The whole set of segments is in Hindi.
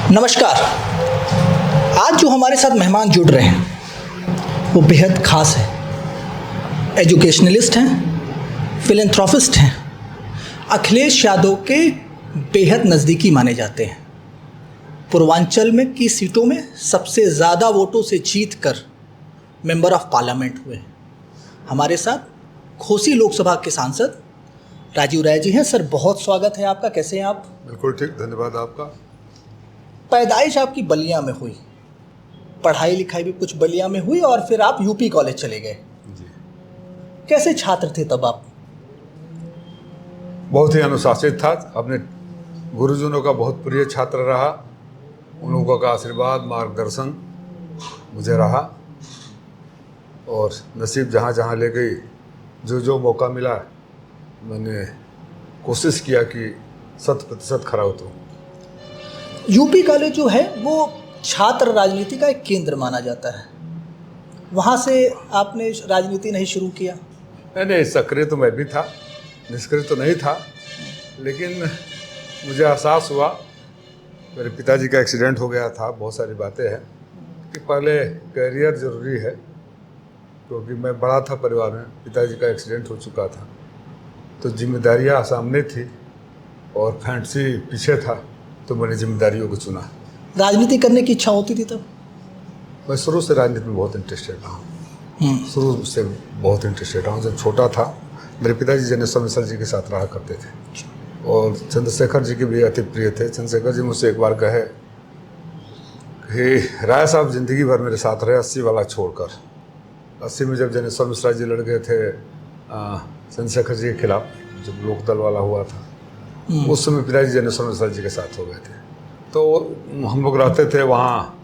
नमस्कार। आज जो हमारे साथ मेहमान जुड़ रहे हैं वो बेहद ख़ास है। एजुकेशनलिस्ट हैं, फिलैंथ्रोपिस्ट हैं, अखिलेश यादव के बेहद नज़दीकी माने जाते हैं। पूर्वांचल में की सीटों में सबसे ज़्यादा वोटों से जीत कर मेंबर ऑफ पार्लियामेंट हुए। हमारे साथ घोसी लोकसभा के सांसद राजीव राय जी हैं। सर, बहुत स्वागत है आपका। कैसे हैं आप? बिल्कुल ठीक, धन्यवाद आपका। पैदाइश आपकी बलिया में हुई, पढ़ाई लिखाई भी कुछ बलिया में हुई और फिर आप यूपी कॉलेज चले गए। जी, कैसे छात्र थे तब आप? बहुत ही अनुशासित था। अपने गुरुजनों का बहुत प्रिय छात्र रहा। उन लोगों का आशीर्वाद, मार्गदर्शन मुझे रहा और नसीब जहाँ जहाँ ले गई, जो मौका मिला, मैंने कोशिश किया कि 100% खरा उतरूं। यूपी कॉलेज जो है वो छात्र राजनीति का एक केंद्र माना जाता है। वहाँ से आपने राजनीति नहीं शुरू किया? नहीं, सक्रिय तो मैं भी था, निष्क्रिय तो नहीं था, लेकिन मुझे एहसास हुआ, मेरे पिताजी का एक्सीडेंट हो गया था, बहुत सारी बातें हैं कि पहले करियर ज़रूरी है, क्योंकि मैं बड़ा था परिवार में, पिताजी का एक्सीडेंट हो चुका था, तो जिम्मेदारियां सामने थी और फैंटेसी पीछे था, तो मैंने जिम्मेदारियों को चुना। राजनीति करने की इच्छा होती थी तब? मैं शुरू से राजनीति में बहुत इंटरेस्टेड रहा हूँ, शुरू से बहुत इंटरेस्टेड रहा हूँ। जब छोटा था, मेरे पिताजी जनेश्वर मिश्र जी के साथ रहा करते थे और चंद्रशेखर जी के भी अति प्रिय थे। चंद्रशेखर जी मुझसे एक बार कहे कि राय साहब ज़िंदगी भर मेरे साथ रहे, 80 वाला छोड़कर। 80 में जब जनेश्वर मिश्रा जी लड़ गए थे चंद्रशेखर जी के खिलाफ, जब लोकदल वाला हुआ था, उस समय पिताजी जनेश्वर मिश्रा जी के साथ हो गए थे। तो हम लोग रहते थे वहाँ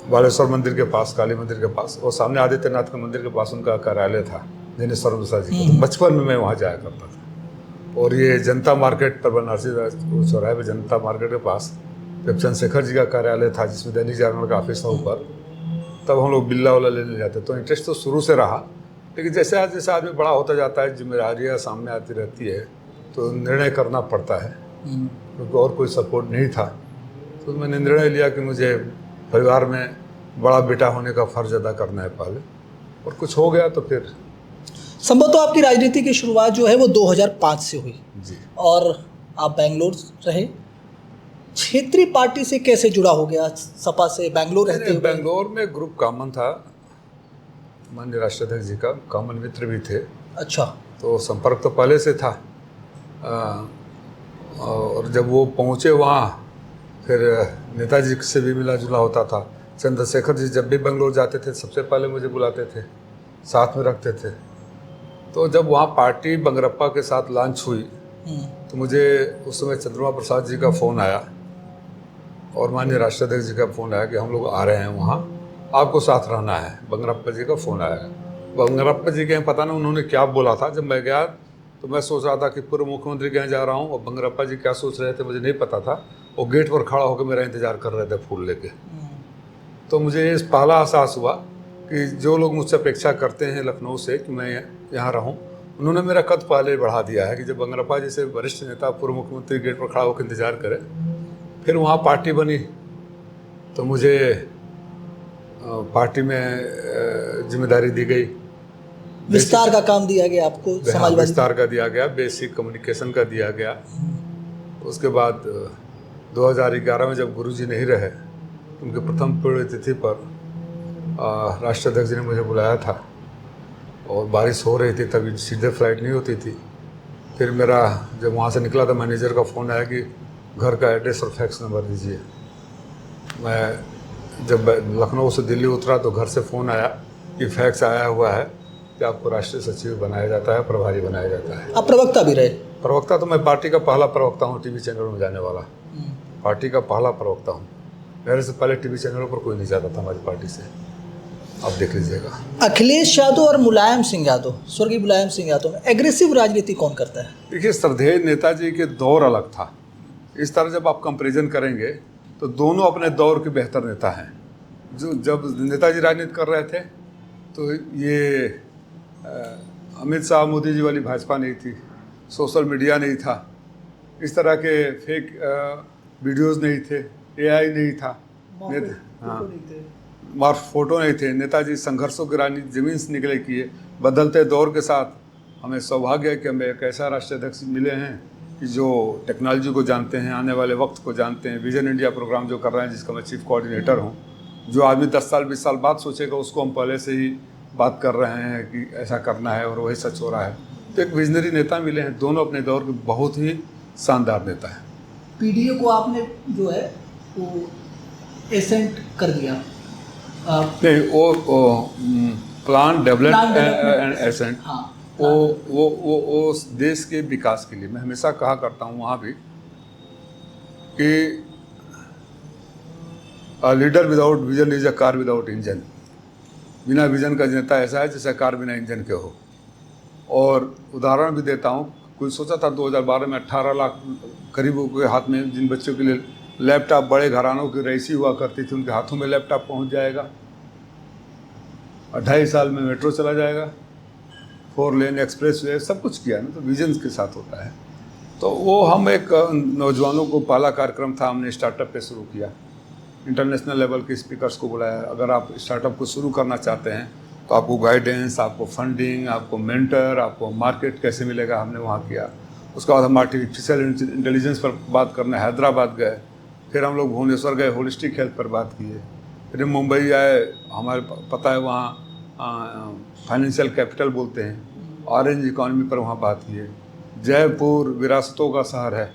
बालेश्वर मंदिर के पास, काली मंदिर के पास, और सामने आदित्यनाथ के मंदिर के पास उनका कार्यालय था, जनेश्वर मिश्रा जी का। तो बचपन में मैं वहाँ जाया करता था। और ये जनता मार्केट पर, बनारसी चौराहे पर जनता मार्केट के पास जब चंद्रशेखर जी का कार्यालय था, जिसमें दैनिक जागरण का ऑफिस था ऊपर, तब हम लोग बिल्ला वाला लेने जाते। तो इंटरेस्ट तो शुरू से रहा, लेकिन जैसे आदमी बड़ा होता जाता है, जिम्मेदारियाँ सामने आती रहती है, तो निर्णय करना पड़ता है, क्योंकि और कोई सपोर्ट नहीं था। तो मैंने निर्णय लिया कि मुझे परिवार में बड़ा बेटा होने का फ़र्ज अदा करना है पहले, और कुछ हो गया तो फिर। संभवतः आपकी राजनीति की शुरुआत जो है वो 2005 से हुई जी, और आप बेंगलोर रहे। क्षेत्रीय पार्टी से कैसे जुड़ा हो गया? सपा से बेंगलोर रहते हुए? बेंगलोर में ग्रुप कॉमन था, माननीय राष्ट्राध्यक्ष जी का कॉमन मित्र भी थे। अच्छा। तो संपर्क तो पहले से था। और जब वो पहुँचे वहाँ, फिर नेताजी से भी मिला जुला होता था। चंद्रशेखर जी जब भी बेंगलोर जाते थे, सबसे पहले मुझे बुलाते थे, साथ में रखते थे। तो जब वहाँ पार्टी बंगरप्पा के साथ लॉन्च हुई, तो मुझे उस समय चंद्रमा प्रसाद जी का फ़ोन आया और माननीय राष्ट्राध्यक्ष जी का फ़ोन आया कि हम लोग आ रहे हैं वहाँ, आपको साथ रहना है। बंगरप्पा जी का फ़ोन आया। बंगरप्पा जी के पता नहीं उन्होंने क्या बोला था। जब मैं गया तो मैं सोच रहा था कि पूर्व मुख्यमंत्री के यहाँ जा रहा हूँ, और बंगरप्पा जी क्या सोच रहे थे मुझे नहीं पता था। वो गेट पर खड़ा होकर मेरा इंतज़ार कर रहे थे फूल लेके। तो मुझे इस पहला एहसास हुआ कि जो लोग मुझसे अपेक्षा करते हैं लखनऊ से कि मैं यहाँ रहूँ, उन्होंने मेरा कद पहले बढ़ा दिया है कि जब बंगरप्पा जी से वरिष्ठ नेता, पूर्व मुख्यमंत्री गेट पर खड़ा होकर इंतज़ार करे। फिर वहाँ पार्टी बनी, तो मुझे पार्टी में जिम्मेदारी दी गई। विस्तार का काम दिया गया आपको? समाजवादी विस्तार का दिया गया, बेसिक कम्युनिकेशन का दिया गया। उसके बाद 2011 में जब गुरुजी नहीं रहे, उनके प्रथम पुण्यतिथि पर राष्ट्राध्यक्ष जी ने मुझे बुलाया था, और बारिश हो रही थी, तभी सीधे फ्लाइट नहीं होती थी। फिर मेरा जब वहाँ से निकला तो मैनेजर का फ़ोन आया कि घर का एड्रेस और फैक्स नंबर दीजिए। मैं जब लखनऊ से दिल्ली उतरा तो घर से फ़ोन आया कि फैक्स आया हुआ है कि आपको राष्ट्रीय सचिव बनाया जाता है, प्रभारी बनाया जाता है। आप प्रवक्ता भी रहे? प्रवक्ता तो मैं पार्टी का पहला प्रवक्ता हूँ, टीवी चैनल में जाने वाला पार्टी का पहला प्रवक्ता हूँ। मेरे से पहले टीवी चैनलों पर कोई नहीं जाता था हमारी पार्टी से, आप देख लीजिएगा। अखिलेश यादव और मुलायम सिंह यादव, स्वर्गीय मुलायम सिंह यादव में एग्रेसिव राजनीति कौन करता है? देखिए, श्रद्धेय नेताजी के दौर अलग था। इस तरह जब आप कंपैरिजन करेंगे तो दोनों अपने दौर के बेहतर नेता हैं। जो जब नेताजी राजनीति कर रहे थे तो ये अमित शाह, मोदी जी वाली भाजपा नहीं थी, सोशल मीडिया नहीं था, इस तरह के फेक वीडियोस नहीं थे, एआई नहीं था, हाँ, फोटो नहीं थे। नेताजी संघर्षों की रानी जमीन से निकले किए। बदलते दौर के साथ हमें सौभाग्य है कि हमें एक ऐसा राष्ट्रीय अध्यक्ष मिले हैं कि जो टेक्नोलॉजी को जानते हैं, आने वाले वक्त को जानते हैं। विजन इंडिया प्रोग्राम जो कर रहे हैं, जिसका मैं चीफ कोऑर्डिनेटर हूँ, जो आदमी 10 साल 20 साल बाद सोचेगा, उसको हम पहले से ही बात कर रहे हैं कि ऐसा करना है, और वही सच हो रहा है। तो एक विजनरी नेता मिले हैं, दोनों अपने दौर के बहुत ही शानदार नेता हैं। पीडीए को आपने जो है वो एसेंट कर दिया। नहीं, वो प्लान डेवलपमेंट एंड एसेंट, वो उस देश के विकास के लिए। मैं हमेशा कहा करता हूँ वहाँ भी कि leader without vision is a car without engine. बिना विजन का नेता ऐसा है जैसे कार बिना इंजन के हो। और उदाहरण भी देता हूँ, कोई सोचा था 2012 में 18 लाख गरीबों के हाथ में, जिन बच्चों के लिए लैपटॉप, बड़े घरानों की रईसी हुआ करती थी, उनके हाथों में लैपटॉप पहुंच जाएगा। 2.5 साल में मेट्रो चला जाएगा, 4 लेन एक्सप्रेस वे, सब कुछ किया ना। तो विजन के साथ होता है। तो वो हम एक नौजवानों को पहला कार्यक्रम था, हमने स्टार्टअप पे शुरू किया। इंटरनेशनल लेवल के स्पीकर्स को बुलाया। अगर आप स्टार्टअप को शुरू करना चाहते हैं तो आपको गाइडेंस, आपको फंडिंग, आपको मेंटर, आपको मार्केट कैसे मिलेगा, हमने वहाँ किया। उसके बाद हम आर्टिफिशियल इंटेलिजेंस पर बात करने हैदराबाद गए। फिर हम लोग भुवनेश्वर गए, होलिस्टिक हेल्थ पर बात किए। फिर मुंबई आए, हमारे पता है वहाँ फाइनेंशियल कैपिटल बोलते हैं, ऑरेंज इकॉनमी पर वहाँ बात किए। जयपुर विरासतों का शहर है,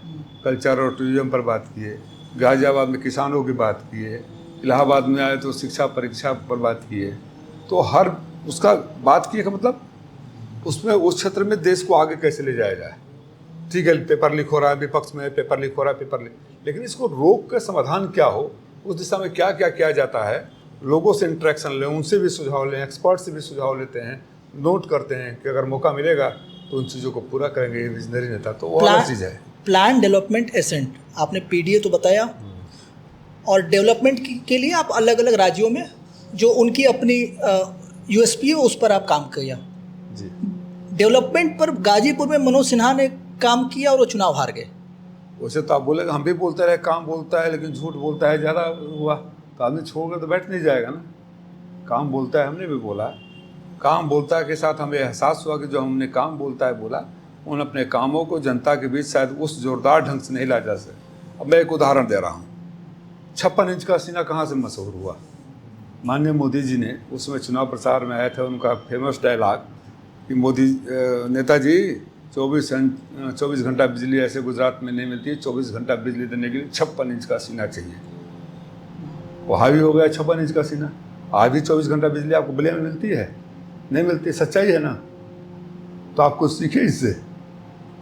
कल्चर और टूरिज्म पर बात किए। गाजियाबाद में किसानों की बात किए। इलाहाबाद में आए तो शिक्षा परीक्षा पर बात किए। तो हर उसका बात किए का मतलब उसमें उस क्षेत्र में देश को आगे कैसे ले जाया जाए। ठीक है, पेपर लीक हो रहा है, विपक्ष में पेपर लीक हो रहा है, पेपर लीक, लेकिन इसको रोक के समाधान क्या हो, उस दिशा में क्या क्या किया जाता है। लोगों से इंटरेक्शन लें, उनसे भी सुझाव लें, एक्सपर्ट से भी सुझाव लेते हैं, नोट करते हैं कि अगर मौका मिलेगा तो उन चीज़ों को पूरा करेंगे। ये विजनरी नेता तो वो अलग चीज़ है। प्लान डेवलपमेंट एसेंट, आपने पीडीए तो बताया, और डेवलपमेंट के लिए आप अलग अलग राज्यों में जो उनकी अपनी यूएसपी है उस पर आप काम किया जी। डेवलपमेंट पर गाजीपुर में मनोज सिन्हा ने काम किया और वो चुनाव हार गए। वैसे तो आप बोलेगा, हम भी बोलते रहे काम बोलता है लेकिन झूठ बोलता है, ज़्यादा हुआ तो आदमी छोड़ कर तो बैठ नहीं जाएगा ना। काम बोलता है, हमने भी बोला। काम बोलता है के साथ हमें एहसास हुआ कि जो हमने काम बोलता है बोला, उन अपने कामों को जनता के बीच शायद उस जोरदार ढंग से नहीं ला जा सके। अब मैं एक उदाहरण दे रहा हूँ। 56 इंच का सीना कहाँ से मशहूर हुआ? माननीय मोदी जी ने उसमें चुनाव प्रचार में आए थे, उनका फेमस डायलॉग कि मोदी नेताजी 24 घंटा बिजली ऐसे गुजरात में नहीं मिलती है, 24 घंटा बिजली देने के लिए 56 इंच का सीना चाहिए। वो हावी हो गया 56 इंच का सीना। आज भी 24 घंटा बिजली आपको बलिया में मिलती है? नहीं मिलती, सच्चाई है ना। तो आपको सीखे इससे।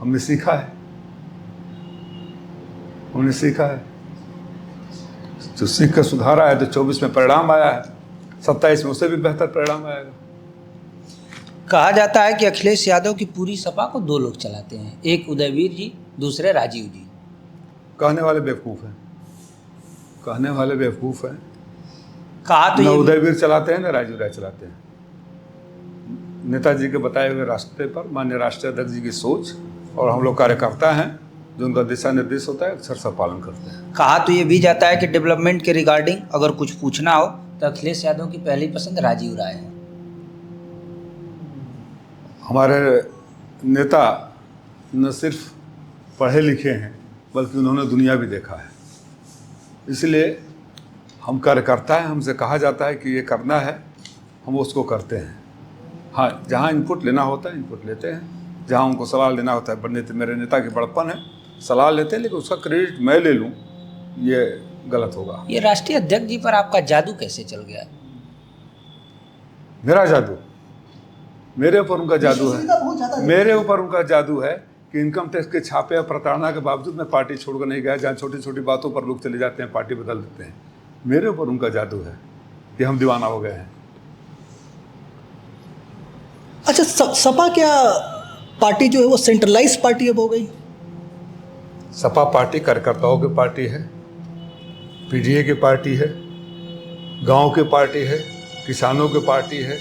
हमने सीखा है, हमने सीखा है। जो सीख कर सुधारा है तो 24 में परिणाम आया है, 27 में उससे भी बेहतर परिणाम आएगा। कहा जाता है कि अखिलेश यादव की पूरी सपा को 2 लोग चलाते हैं, एक उदयवीर जी, दूसरे राजीव जी। कहने वाले बेवकूफ़ हैं, कहने वाले बेवकूफ़ हैं। कहा तो न ये उदयवीर चलाते हैं न राजीव राय चलाते हैं। नेताजी के बताए हुए रास्ते पर माननीय राष्ट्रीय अध्यक्ष जी की सोच और हम लोग कार्यकर्ता हैं जो उनका दिशा निर्देश होता है अक्षरशः पालन करते हैं। कहा तो ये भी जाता है कि डेवलपमेंट के रिगार्डिंग अगर कुछ पूछना हो तो अखिलेश यादव की पहली पसंद राजीव राय है। हमारे नेता न सिर्फ पढ़े लिखे हैं बल्कि उन्होंने दुनिया भी देखा है। इसलिए हम कार्यकर्ता हैं, हमसे कहा जाता है कि ये करना है, हम उसको करते हैं। हाँ, जहाँ इनपुट लेना होता है इनपुट लेते हैं, जहाँ उनको सलाह लेना होता है, मेरे नेता की बड़प्पन है, सलाह लेते हैं, लेकिन उसका क्रेडिट मैं ले लूँ ये गलत होगा। ये राष्ट्रीय अध्यक्ष जी पर आपका जादू कैसे चल गया? मेरा जादू, मेरे ऊपर उनका जादू है। मेरे ऊपर उनका जादू है कि इनकम टैक्स के छापे और प्रताड़ना के बावजूद मैं पार्टी छोड़कर नहीं गया। जहाँ छोटी छोटी बातों पर लोग चले जाते हैं, पार्टी बदल देते हैं, मेरे ऊपर उनका जादू है कि हम दीवाना हो गए हैं। अच्छा, सपा क्या पार्टी जो है वो सेंट्रलाइज पार्टी अब हो गई? सपा पार्टी कार्यकर्ताओं की पार्टी है, पीडीए की पार्टी है, गांव की पार्टी है, किसानों की पार्टी है,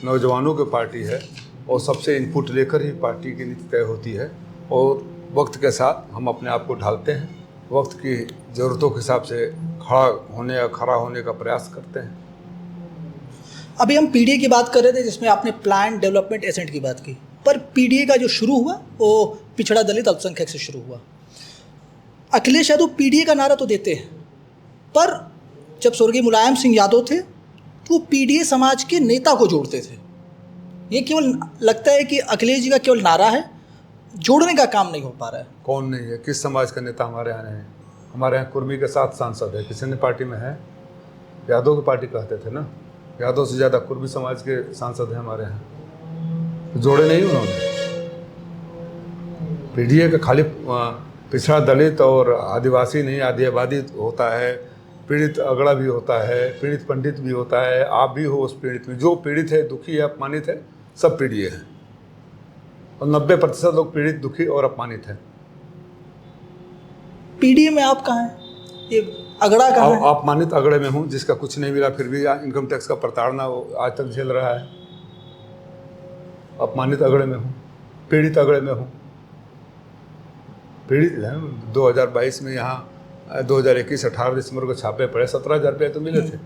नौजवानों की पार्टी है, और सबसे इनपुट लेकर ही पार्टी की नीति तय होती है। और वक्त के साथ हम अपने आप को ढालते हैं वक्त की ज़रूरतों के हिसाब से खड़ा होने या खड़ा होने का प्रयास करते हैं। अभी हम पीडीए की बात कर रहे थे जिसमें आपने प्लान डेवलपमेंट एजेंट की बात की, पर पीडीए का जो शुरू हुआ वो पिछड़ा दलित अल्पसंख्यक से शुरू हुआ। अखिलेश यादव पीडीए का नारा तो देते हैं, पर जब स्वर्गीय मुलायम सिंह यादव थे तो वो पीडीए समाज के नेता को जोड़ते थे। ये केवल लगता है कि अखिलेश जी का केवल नारा है, जोड़ने का काम नहीं हो पा रहा है। कौन नहीं है? किस समाज का नेता हमारे यहाँ नहीं है? हमारे यहाँ कुर्मी के 7 सांसद है, किसी ने पार्टी में है? यादव की पार्टी कहते थे ना, यादव से ज़्यादा कुर्मी समाज के सांसद हैं हमारे यहाँ। जोड़े नहीं उन्होंने। पीडीए का खाली पिछड़ा दलित और आदिवासी नहीं, आदि आबादी होता है, पीड़ित अगड़ा भी होता है, पीड़ित पंडित भी होता है। आप भी हो उस पीड़ित में। जो पीड़ित है, दुखी है, अपमानित है, सब पीडीए हैं। और 90% लोग पीड़ित, दुखी और अपमानित हैं। पीडीए में आप कहाँ हैं? ये अगड़ा कहाँ है? अपमानित अगड़े में हूँ, जिसका कुछ नहीं मिला फिर भी इनकम टैक्स का प्रताड़ना वो आज तक झेल रहा है। अपमानित अगड़े में हूँ, पीड़ित अगड़े में हूँ। पीड़ित है। 2022 में यहाँ 2021 18 दिसंबर को छापे पड़े, 17,000 रुपये तो मिले थे।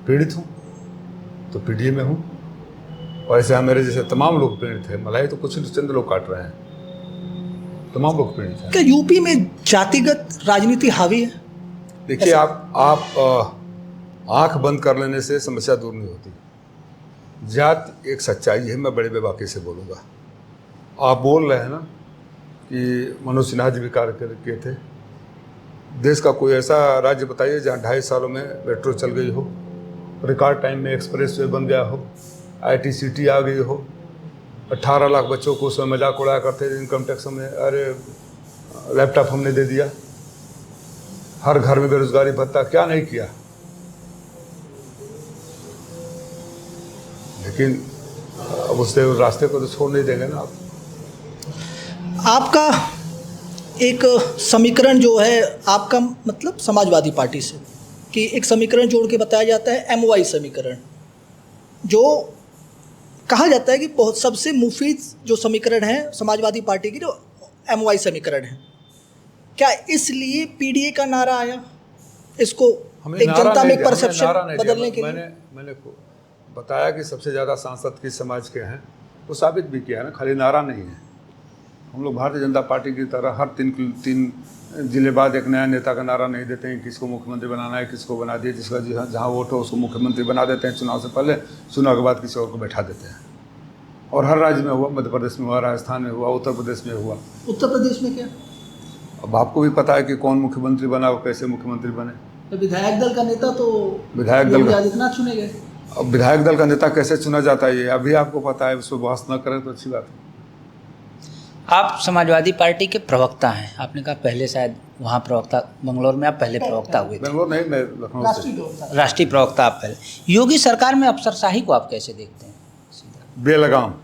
पीड़ित हूँ तो पीडीए में हूँ। और ऐसे मेरे जैसे तमाम लोग पीड़ित हैं। मलाई तो कुछ चंद लोग काट रहे हैं, तमाम लोग पीड़ित हैं। क्या यूपी में जातिगत राजनीति हावी है? देखिए, आप आंख बंद कर लेने से समस्या दूर नहीं होती। जात एक सच्चाई है, मैं बड़े बेबाकी से बोलूँगा। आप बोल रहे हैं ना कि मनोज सिन्हा जी भी कार्य किए थे। देश का कोई ऐसा राज्य बताइए जहाँ 2.5 सालों में मेट्रो चल गई हो, रिकॉर्ड टाइम में एक्सप्रेस वे बन गया हो, ITCT आ गई हो। 18 लाख बच्चों को उसमें मजाक उड़ाया करते थे इनकम टैक्स में, अरे लैपटॉप हमने दे दिया। हर घर में बेरोजगारी भत्ता, क्या नहीं किया। लेकिन अब उससे उस रास्ते को तो छोड़ नहीं देंगे ना आप। आपका एक समीकरण जो है, आपका मतलब समाजवादी पार्टी से कि एक समीकरण जोड़ के बताया जाता है, MY समीकरण, जो कहा जाता है कि बहुत सबसे मुफीद जो समीकरण है समाजवादी पार्टी की, जो MY समीकरण है। क्या इसलिए पीडीए का नारा आया, इसको एक जनता में एक परसेप्शन बदलने के लिए? मैंने बताया कि सबसे ज़्यादा सांसद किस समाज के हैं, वो साबित भी किया है ना, खाली नारा नहीं है। हम लोग भारतीय जनता पार्टी की तरह हर तीन जिले बाद एक नया नेता का नारा नहीं देते हैं, किसको मुख्यमंत्री बनाना है, किसको बना दिए, जिसका जहाँ वोट हो उसको मुख्यमंत्री बना देते हैं चुनाव से पहले, चुनाव के बाद किसी और को बैठा देते हैं। और हर राज्य में हुआ, मध्य प्रदेश में हुआ, राजस्थान में हुआ, उत्तर प्रदेश में हुआ। उत्तर प्रदेश में क्या? अब आपको भी पता है कि कौन मुख्यमंत्री बना और कैसे मुख्यमंत्री बने। तो विधायक दल का नेता तो विधायक दल योगी आदित्यनाथ चुने गए। अब विधायक दल का नेता कैसे चुना जाता है ये अभी आपको पता है, उसको बहस न करें तो अच्छी बात है। आप समाजवादी पार्टी के प्रवक्ता हैं, आपने कहा पहले शायद वहाँ प्रवक्ता, बंगलौर में आप पहले प्रवक्ता हुए थे। बेंगलोर नहीं, मैं लखनऊ से। राष्ट्रीय प्रवक्ता आप पहले। योगी सरकार में अफसरशाही को आप कैसे देखते हैं? बेलगाम,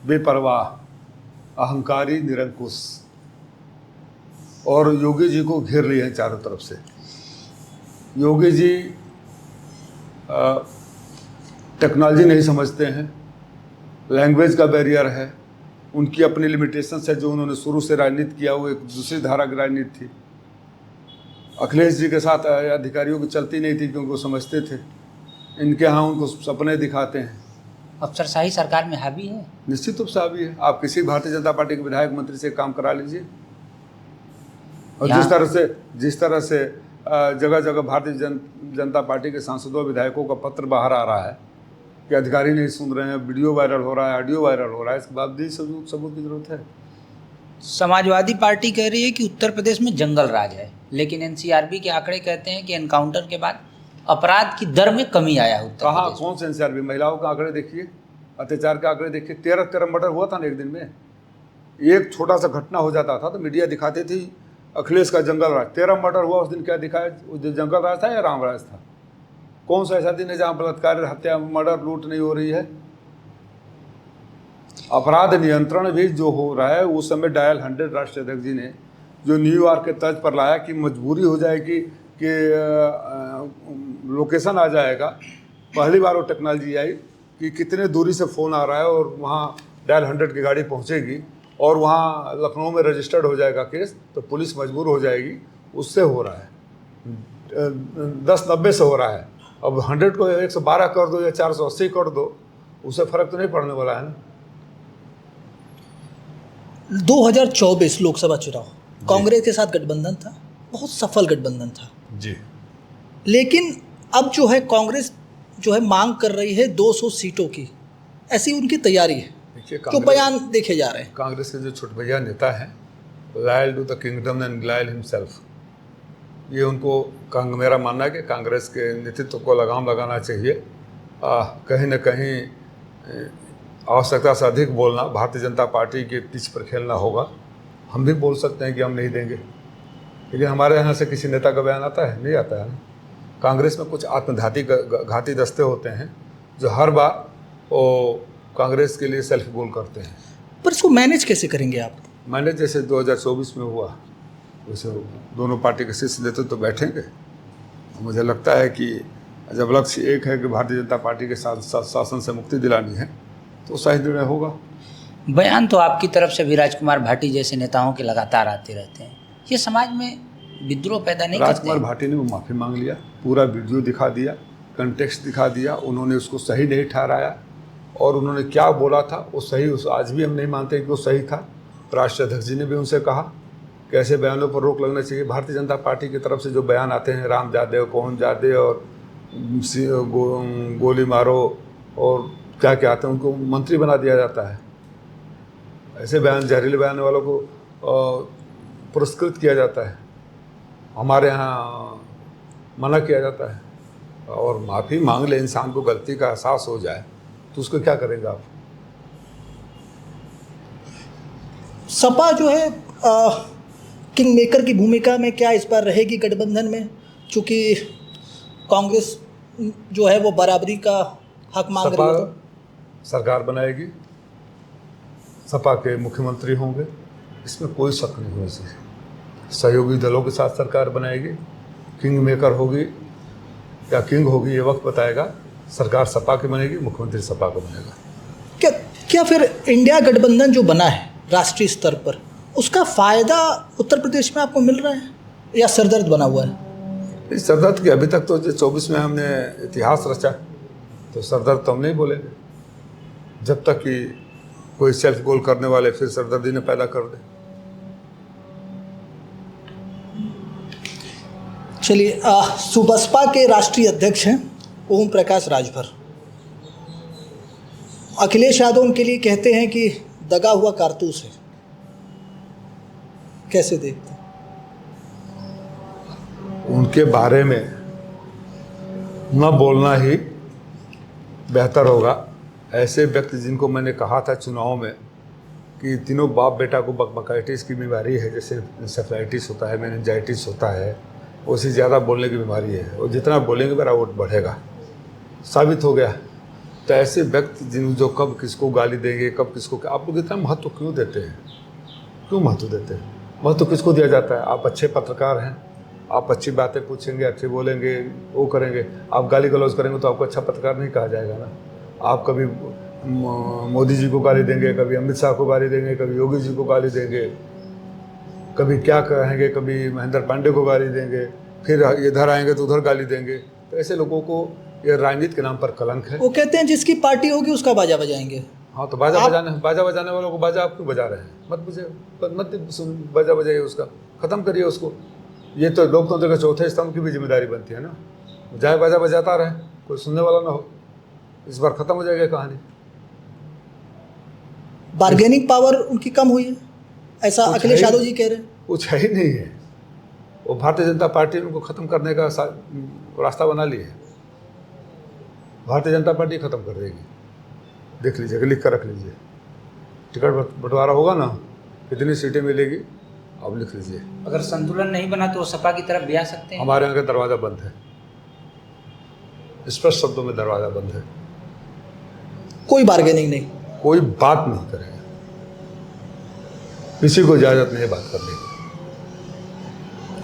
बेपरवाह, अहंकारी, निरंकुश, और योगी जी को घेर लिए हैं चारों तरफ से। योगी जी टेक्नोलॉजी नहीं समझते हैं, लैंग्वेज का बैरियर है, उनकी अपनी लिमिटेशन है। जो उन्होंने शुरू से राजनीति किया वो एक दूसरी धारा की राजनीति थी। अखिलेश जी के साथ अधिकारियों की चलती नहीं थी क्योंकि वो समझते थे। इनके यहाँ उनको सपने दिखाते हैं। अफसरशाही सरकार में हावी है? निश्चित रूप से हावी है। आप किसी भारतीय जनता पार्टी के विधायक मंत्री से काम करा लीजिए, और जिस तरह से जगह जगह भारतीय जनता पार्टी के सांसदों विधायकों का पत्र बाहर आ रहा है कि अधिकारी नहीं सुन रहे हैं, वीडियो वायरल हो रहा है, ऑडियो वायरल हो रहा है, इसके बावजूद सबूत की जरूरत है। समाजवादी पार्टी कह रही है कि उत्तर प्रदेश में जंगल राज है, लेकिन NCRB के आंकड़े कहते हैं कि एनकाउंटर के बाद अपराध की दर में कमी आया उत्तर कहाँ? प्रदेश। कौन से NCRB? महिलाओं के आंकड़े देखिए, अत्याचार के आंकड़े देखिए। 13 मर्डर हुआ था ना एक दिन में। एक छोटा सा घटना हो जाता था तो मीडिया दिखाती थी अखिलेश का जंगल राज। 13 मर्डर हुआ उस दिन, क्या दिखाया? उस दिन जंगल राज था या राम राज था? कौन सा ऐसा दिन है जहाँ बलात्कार, हत्या, मर्डर, लूट नहीं हो रही है? अपराध नियंत्रण भी जो हो रहा है, उस समय डायल 100 राष्ट्रीय अध्यक्ष जी ने जो न्यूयॉर्क के तर्ज पर लाया कि मजबूरी हो जाएगी कि लोकेशन आ जाएगा। पहली बार वो टेक्नोलॉजी आई कि कितने दूरी से फ़ोन आ रहा है और वहाँ डायल 100 की गाड़ी पहुँचेगी और वहाँ लखनऊ में रजिस्टर्ड हो जाएगा केस, तो पुलिस मजबूर हो जाएगी। उससे हो रहा है, 10-90 से हो रहा है। अब 100 को 112 कर दो या 480 कर दो, उससे फर्क तो नहीं पड़ने वाला है ना। 2024 लोकसभा चुनाव कांग्रेस के साथ गठबंधन था, बहुत सफल गठबंधन था जी। लेकिन अब जो है कांग्रेस जो है मांग कर रही है 200 सीटों की, ऐसी उनकी तैयारी है। देखिए, जो बयान देखे जा रहे हैं, कांग्रेस के जो छोटभैया नेता हैं, loyal to the kingdom and loyal himself, ये उनको मेरा मानना है कि कांग्रेस के नेतृत्व को लगाम लगाना चाहिए। कहीं न कहीं आवश्यकता से अधिक बोलना, भारतीय जनता पार्टी के पिच पर खेलना होगा। हम भी बोल सकते हैं कि हम नहीं देंगे, लेकिन हमारे यहाँ से किसी नेता का बयान आता है? नहीं आता है ना। कांग्रेस में कुछ घाती दस्ते होते हैं जो हर बार वो कांग्रेस के लिए सेल्फ गोल करते हैं। पर इसको मैनेज कैसे करेंगे आप? मैंने जैसे 2024 में हुआ, वैसे दोनों पार्टी के शीर्ष नेतृत्व तो बैठेंगे। मुझे लगता है कि जब लक्ष्य एक है कि भारतीय जनता पार्टी के साथ शासन से मुक्ति दिलानी है, तो सही निर्णय होगा। बयान तो आपकी तरफ से भी राजकुमार भाटी जैसे नेताओं के लगातार आते रहते हैं, ये समाज में विद्रोह पैदा नहीं करते? राजकुमार भाटी ने वो माफ़ी मांग लिया, पूरा वीडियो दिखा दिया, कंटेक्स्ट दिखा दिया, उन्होंने उसको सही नहीं ठहराया, और उन्होंने क्या बोला था वो सही, उस आज भी हम नहीं मानते कि वो सही था। राष्ट्रीय अध्यक्ष जी ने भी उनसे कहा कि ऐसे बयानों पर रोक लगना चाहिए। भारतीय जनता पार्टी की तरफ से जो बयान आते हैं, राम जादे कौन जादे और गोली मारो और क्या क्या आते हैं, उनको मंत्री बना दिया जाता है। ऐसे बयान, जहरीले बयान वालों को पुरस्कृत किया जाता है, हमारे यहाँ मना किया जाता है। और माफ़ी मांग ले, इंसान को गलती का एहसास हो जाए, तो उसको क्या करेंगे आप? सपा जो है किंग मेकर की भूमिका में क्या इस बार रहेगी गठबंधन में? चूँकि कांग्रेस जो है वो बराबरी का हक मांग रही है, तो सरकार बनाएगी, सपा के मुख्यमंत्री होंगे, इसमें कोई शक नहीं होना चाहिए। सहयोगी दलों के साथ सरकार बनाएगी, किंग मेकर होगी या किंग होगी ये वक्त बताएगा। सरकार सपा की बनेगी, मुख्यमंत्री सपा का बनेगा। क्या फिर इंडिया गठबंधन जो बना है राष्ट्रीय स्तर पर, उसका फ़ायदा उत्तर प्रदेश में आपको मिल रहा है या सरदर्द बना हुआ है? इस सरदर्द की अभी तक तो 24 में हमने इतिहास रचा, तो सरदर्द तो हम नहीं बोलेंगे जब तक कि कोई सेल्फ गोल करने वाले फिर सरदर्दी ने पैदा कर दे। चलिए, सुबसपा के राष्ट्रीय अध्यक्ष हैं ओम प्रकाश राजभर। अखिलेश यादव उनके लिए कहते हैं कि दगा हुआ कारतूस है, कैसे देखते हैं? उनके बारे में न बोलना ही बेहतर होगा। ऐसे व्यक्ति जिनको मैंने कहा था चुनाव में कि तीनों बाप बेटा को बकबकाइटिस की बीमारी है, जैसे इंसेफ्लाइटिस होता है, मेनिंजाइटिस होता है, उससे ज़्यादा बोलने की बीमारी है, और जितना बोलेंगे मेरा वोट बढ़ेगा, साबित हो गया। तो ऐसे व्यक्ति जो कब किसको गाली देंगे, कब किसको, आप लोग इतना महत्व क्यों देते हैं? क्यों महत्व देते हैं? महत्व किसको दिया जाता है? आप अच्छे पत्रकार हैं, आप अच्छी बातें पूछेंगे, अच्छे बोलेंगे, वो करेंगे। आप गाली गलौज करेंगे तो आपको अच्छा पत्रकार नहीं कहा जाएगा ना। आप कभी मोदी जी को गाली देंगे, कभी अमित शाह को गाली देंगे, कभी योगी जी को गाली देंगे, कभी क्या कहेंगे, कभी महेंद्र पांडे को गाली देंगे, फिर इधर आएंगे तो उधर गाली देंगे। तो ऐसे लोगों को ये राजनीति के नाम पर कलंक है। वो कहते हैं जिसकी पार्टी होगी उसका बाजा बजाएंगे। हाँ, तो बाजा बजाने वालों को बाजा आप क्यों बजा रहे हैं? मत बाजा बजाइए, उसका ख़त्म करिए उसको। ये तो लोकतंत्र के चौथे स्तंभ की भी जिम्मेदारी बनती है ना। जाए बाजा बजाता रहे, कोई सुनने वाला ना हो। इस बार ख़त्म हो जाएगी कहानी। बार्गेनिंग पावर उनकी कम हुई है, ऐसा अखिलेश यादव जी कह रहे हैं। कुछ है ही नहीं है। वो भारतीय जनता पार्टी ने उनको ख़त्म करने का रास्ता बना लिया है। भारतीय जनता पार्टी ख़त्म कर देगी, देख लीजिए, लिख कर रख लीजिए। टिकट बंटवारा होगा ना, कितनी सीटें मिलेगी, अब लिख लीजिए। अगर संतुलन नहीं बना तो सपा की तरफ भी आ सकते हैं। हमारे यहाँ का दरवाज़ा बंद है, स्पष्ट शब्दों में दरवाज़ा बंद है। कोई बार्गेनिंग नहीं, कोई बात नहीं करेगा, किसी को इजाज़त नहीं बात करने की।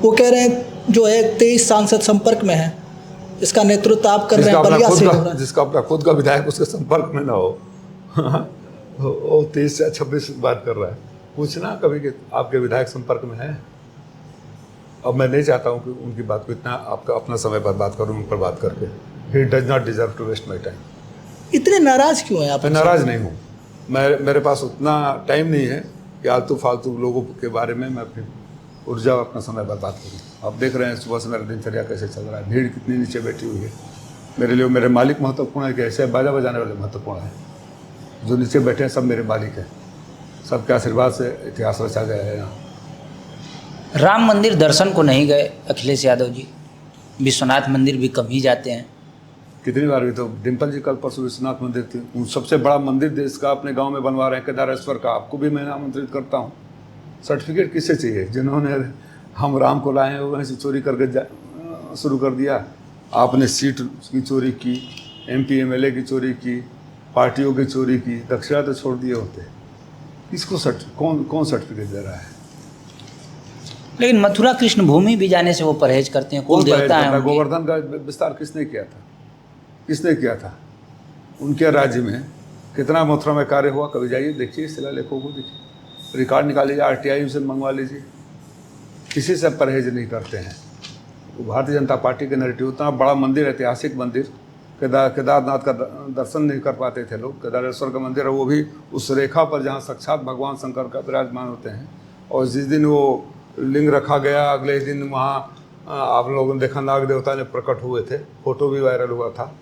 वो कह रहे हैं जो है 23 सांसद संपर्क में है, इसका नेतृत्व आप कर रहे हैं, बलिया से हो रहा है। जिसका अपना खुद का विधायक उसके संपर्क में ना हो वो 23 से 26 बात कर रहा है। पूछना कभी कि आपके विधायक संपर्क में है। अब मैं नहीं चाहता हूँ कि उनकी बात को इतना आपका अपना समय बर्बाद करूँ उन पर बात करके। He does not deserve to waste my time. इतने नाराज क्यों हैं आप? मैं नाराज़ नहीं हूँ। मेरे पास उतना टाइम नहीं है कि आलतू फालतू लोगों के बारे में मैं अपनी ऊर्जा और अपना समय बर्बाद करूँ। आप देख रहे हैं सुबह से मेरा दिनचर्या कैसे चल रहा है, भीड़ कितनी नीचे बैठी हुई है। मेरे लिए मेरे मालिक महत्वपूर्ण है कि ऐसे बाजा बजाने वाले महत्वपूर्ण हैं। जो नीचे बैठे हैं सब मेरे मालिक हैं। सबके आशीर्वाद से इतिहास रचा गया है यहाँ। राम मंदिर दर्शन को नहीं गए अखिलेश यादव जी, विश्वनाथ मंदिर भी कम ही जाते हैं। कितनी बार भी तो डिम्पल जी कल परसों विश्वनाथ मंदिर थी। उन सबसे बड़ा मंदिर देश का अपने गांव में बनवा रहे हैं, केदारेश्वर का। आपको भी मैं आमंत्रित करता हूँ। सर्टिफिकेट किससे चाहिए? जिन्होंने हम राम को लाए हैं वहीं से चोरी करके शुरू कर दिया। आपने सीट की चोरी की, MP MLA की चोरी की, पार्टियों की चोरी की, दक्षिणा तो छोड़ दिए होते। किसको कौन सर्टिफिकेट दे रहा है? लेकिन मथुरा कृष्ण भूमि भी जाने से वो परहेज करते हैं। कुल देवता है। गोवर्धन का विस्तार किसने किया था? किसने किया था? उनके राज्य में कितना मथुरा में कार्य हुआ? कभी जाइए देखिए, शिलालेखों को देखिए, रिकॉर्ड निकालिए, RTI से मंगवा लीजिए। किसी से परहेज नहीं करते हैं। भारतीय जनता पार्टी के नैरेटिव, उतना बड़ा मंदिर, ऐतिहासिक मंदिर, केदारनाथ का दर्शन नहीं कर पाते थे लोग। केदारेश्वर का मंदिर है, वो भी उस रेखा पर जहाँ साक्षात भगवान शंकर का विराजमान होते हैं। और जिस दिन वो लिंग रखा गया, अगले दिन वहाँ आप लोगों ने देखा नाग देवता ने प्रकट हुए थे, फोटो भी वायरल हुआ था।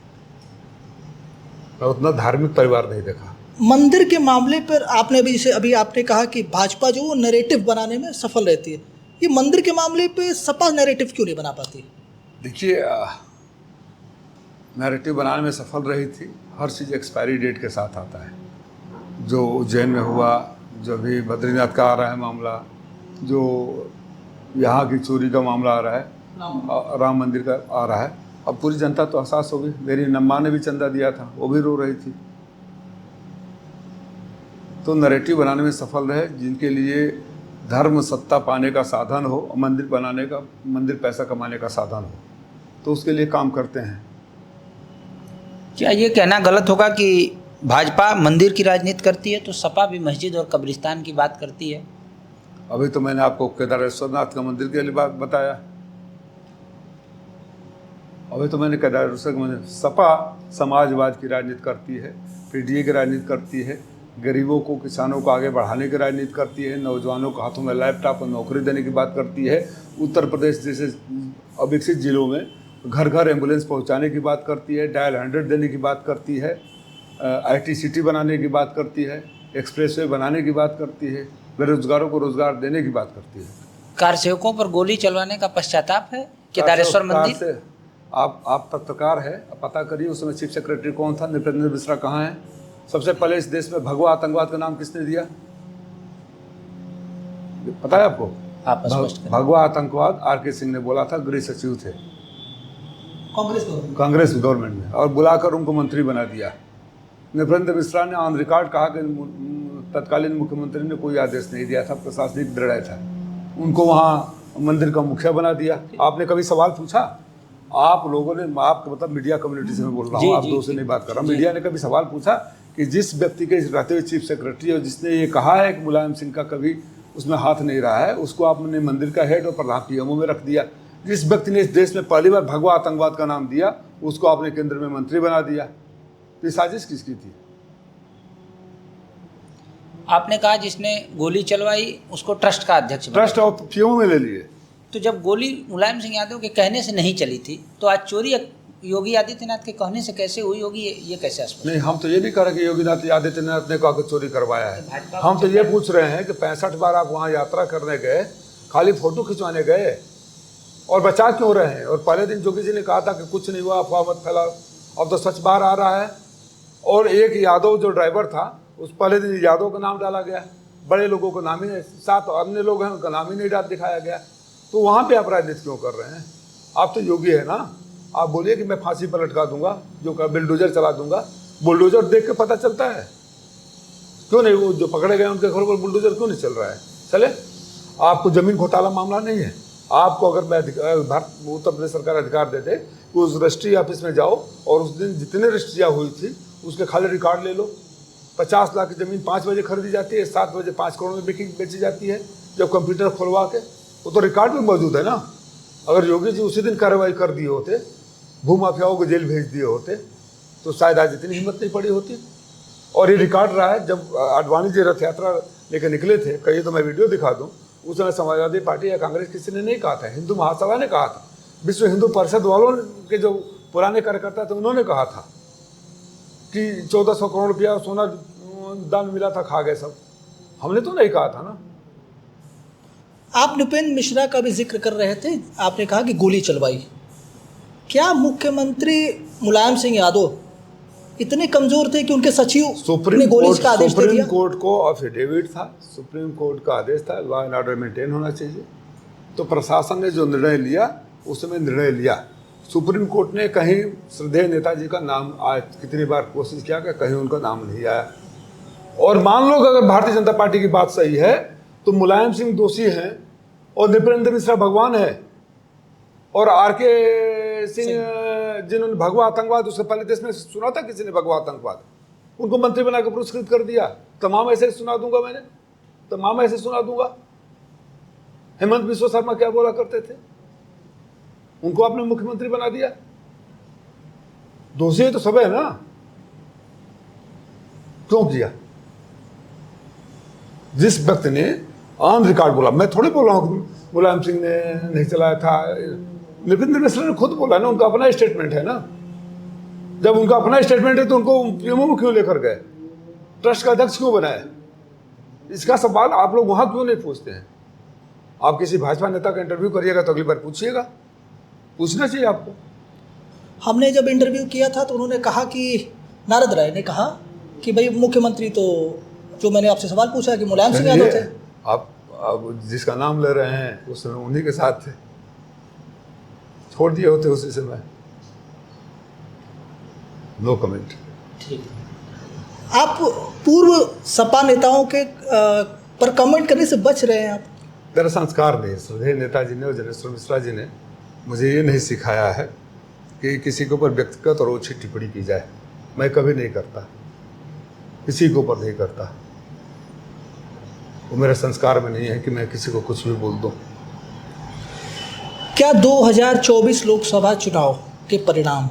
मैं उतना धार्मिक परिवार नहीं देखा। मंदिर के मामले पर आपने अभी आपने कहा कि भाजपा जो वो नैरेटिव बनाने में सफल रहती है, ये मंदिर के मामले पे सपा नैरेटिव क्यों नहीं बना पाती? देखिए, नैरेटिव बनाने में सफल रही थी। हर चीज़ एक्सपायरी डेट के साथ आता है। जो उज्जैन में हुआ, जो भी बद्रीनाथ का आ रहा है मामला, जो यहाँ की चोरी का मामला आ रहा है, राम मंदिर का आ रहा है, अब पूरी जनता तो एहसास हो गई। मेरी नम्मा ने भी चंदा दिया था, वो भी रो रही थी। तो नैरेटिव बनाने में सफल रहे। जिनके लिए धर्म सत्ता पाने का साधन हो, मंदिर बनाने का, मंदिर पैसा कमाने का साधन हो, तो उसके लिए काम करते हैं। क्या ये कहना गलत होगा कि भाजपा मंदिर की राजनीति करती है तो सपा भी मस्जिद और कब्रिस्तान की बात करती है? अभी तो मैंने आपको केदारेश्वरनाथ का मंदिर के लिए बात बताया। अभी तो मैंने केदारेश्वर का मंदिर। सपा समाजवाद की राजनीति करती है, PDA की राजनीति करती है, गरीबों को, किसानों को आगे बढ़ाने की राजनीति करती है, नौजवानों को हाथों में लैपटॉप और नौकरी देने की बात करती है। उत्तर प्रदेश जैसे अविकसित जिलों में घर घर एम्बुलेंस पहुंचाने की बात करती है, डायल 100 देने की बात करती है, IT सिटी बनाने की बात करती है, एक्सप्रेसवे बनाने की बात करती है, बेरोजगारों को रोजगार देने की बात करती है। कार सेवकों पर गोली चलवाने का पश्चाताप है केदारेश्वर मंदिर? आप पत्रकार है, पता करिए उस समय चीफ सेक्रेटरी कौन था, नृपेंद्र मिश्रा कहाँ है? सबसे पहले इस देश में भगवा आतंकवाद का नाम किसने दिया, पता है आपको? भगवा आतंकवाद RK सिंह ने बोला था, गृह सचिव थे कांग्रेस गवर्नमेंट में, और बुलाकर उनको मंत्री बना दिया। नृपेंद्र मिश्रा ने ऑन रिकॉर्ड कहा कि तत्कालीन मुख्यमंत्री ने कोई आदेश नहीं दिया था, प्रशासनिक निर्णय था, उनको वहाँ मंदिर का मुखिया बना दिया। आपने कभी सवाल पूछा? आप लोगों ने, आप मतलब मीडिया कम्युनिटी से मैं बोल रहा हूँ, आप दो से नहीं बात कर रहा हूँ, मीडिया ने कभी सवाल पूछा कि जिस व्यक्ति के रहते हुए चीफ सेक्रेटरी और जिसने ये कहा है कि मुलायम सिंह का कभी उसमें हाथ नहीं रहा है, उसको आपने मंदिर का हेड और प्रधान PMO में रख दिया। जिस व्यक्ति ने इस देश में पहली बार भगवा आतंकवाद का नाम दिया, उसको आपने केंद्र में मंत्री बना दिया। तो ये साजिश किसकी थी? आपने कहा जिसने गोली चलवाई उसको ट्रस्ट का अध्यक्ष बनाया। ट्रस्ट और PMO में ले लिए। तो जब गोली मुलायम सिंह यादव के कहने से नहीं चली थी, तो आज चोरी योगी आदित्यनाथ के कहने से कैसे हुई होगी, ये कैसे स्पष्ट? नहीं, हम तो ये नहीं कह रहे कि योगी आदित्यनाथ ने कहा कि चोरी करवाया है। हम तो ये पूछ रहे हैं कि 65 बार आप वहाँ यात्रा करने गए, खाली फोटो खिंचवाने गए, और बचा क्यों रहे हैं? और पहले दिन योगी जी ने कहा था कि कुछ नहीं हुआ, अफवाह मत फैलाओ। अब तो सच बाहर आ रहा है। और एक यादव जो ड्राइवर था, उस पहले दिन यादव का नाम डाला गया, बड़े लोगों का नाम ही नहीं, 7 अन्य लोग हैं उनका नाम ही नहीं दिखाया गया। तो वहाँ पे आप राजनीति क्यों कर रहे हैं? आप तो योगी है ना, आप बोलिए कि मैं फांसी पर लटका दूंगा, जो का बुलडोजर चला दूंगा। बुलडोजर देख के पता चलता है, क्यों नहीं? वो जो पकड़े गए उनके घर पर बुलडोजर क्यों नहीं चल रहा है? चले। आपको जमीन घोटाला मामला नहीं है। आपको अगर मैं उत्तर प्रदेश सरकार अधिकार देते कि उस रजिस्ट्री ऑफिस में जाओ और उस दिन जितने रजिस्ट्रियाँ हुई थी उसके खाली रिकॉर्ड ले लो, 50 लाख की ज़मीन 5 बजे खरीदी जाती है, 7 बजे 5 करोड़ में बेची जाती है, जब कंप्यूटर खुलवा के, वो तो रिकॉर्ड में मौजूद है ना। अगर योगी जी उसी दिन कार्रवाई कर दिए होते, भूमाफियाओं को जेल भेज दिए होते, तो शायद आज इतनी हिम्मत नहीं पड़ी होती। और ये रिकॉर्ड रहा है, जब आडवाणी जी रथ यात्रा लेकर निकले थे, कहिए तो मैं वीडियो दिखा दूं, उस समय समाजवादी पार्टी या कांग्रेस किसी ने नहीं कहा था, हिंदू महासभा ने कहा था, विश्व हिंदू परिषद वालों के जो पुराने कार्यकर्ता थे उन्होंने कहा था कि 1400 करोड़ रुपया सोना दान मिला था, खा गए सब। हमने तो नहीं कहा था ना। आप नृपेंद्र मिश्रा का भी जिक्र कर रहे थे, आपने कहा कि गोली चलवाई। क्या मुख्यमंत्री मुलायम सिंह यादव इतने कमजोर थे कि उनके सचिव ने गोली का आदेश दे दिया? सुप्रीम कोर्ट को एफिडेविट था, सुप्रीम कोर्ट का आदेश था, लॉ एंड ऑर्डर मेंटेन होना चाहिए। तो प्रशासन ने जो निर्णय लिया उसमें निर्णय लिया। सुप्रीम कोर्ट ने कहीं श्रद्धेय नेताजी का नाम, आज कितनी बार कोशिश किया कि कहीं उनका नाम नहीं आया। और मान लो कि अगर भारतीय जनता पार्टी की बात सही है तो मुलायम सिंह दोषी हैं और नृपेंद्र मिश्रा भगवान है, और आर.के. सिंह जिन्होंने भगवा आतंकवाद, उससे पहले देश में सुना था किसी ने भगवा आतंकवाद, उनको मंत्री बनाकर पुरस्कृत कर दिया। तमाम ऐसे सुना दूंगा, मैंने तमाम ऐसे सुना दूंगा। हेमंत बिश्व शर्मा क्या बोला करते थे, उनको आपने मुख्यमंत्री बना दिया। दोषी तो सब है ना, क्यों किया? जिस व्यक्ति ने ऑन रिकॉर्ड बोला, मैं थोड़ी बोल रहा हूं मुलायम सिंह ने नहीं चलाया था, नृपेंद्र मिश्रा ने खुद बोला ना, उनका अपना स्टेटमेंट है ना। जब उनका अपना स्टेटमेंट है तो उनको पीएमओ में क्यों लेकर गए, ट्रस्ट का अध्यक्ष क्यों बनाए? इसका सवाल आप लोग वहां क्यों नहीं पूछते हैं? आप किसी भाजपा नेता का इंटरव्यू करिएगा तो अगली बार पूछिएगा, पूछना चाहिए आपको। हमने जब इंटरव्यू किया था तो उन्होंने कहा कि, नारद राय ने कहा कि भाई मुख्यमंत्री तो, जो मैंने आपसे सवाल पूछा कि मुलायम सिंह यादव थे। आप जिसका नाम ले रहे हैं उस समय उन्हीं के साथ थे, छोड़ दिए होते उसी समय। No comment. आप पूर्व सपा नेताओं के पर कमेंट करने से बच रहे हैं आप? मेरा संस्कार नहीं है। श्रद्धेय नेताजी ने और जनेश्वर मिश्रा जी ने मुझे ये नहीं सिखाया है कि किसी के ऊपर व्यक्तिगत और ओछी टिप्पणी की जाए। मैं कभी नहीं करता, किसी के ऊपर नहीं करता। वो मेरे संस्कार में नहीं है कि मैं किसी को कुछ भी बोल दूं। क्या 2024 लोकसभा चुनाव के परिणाम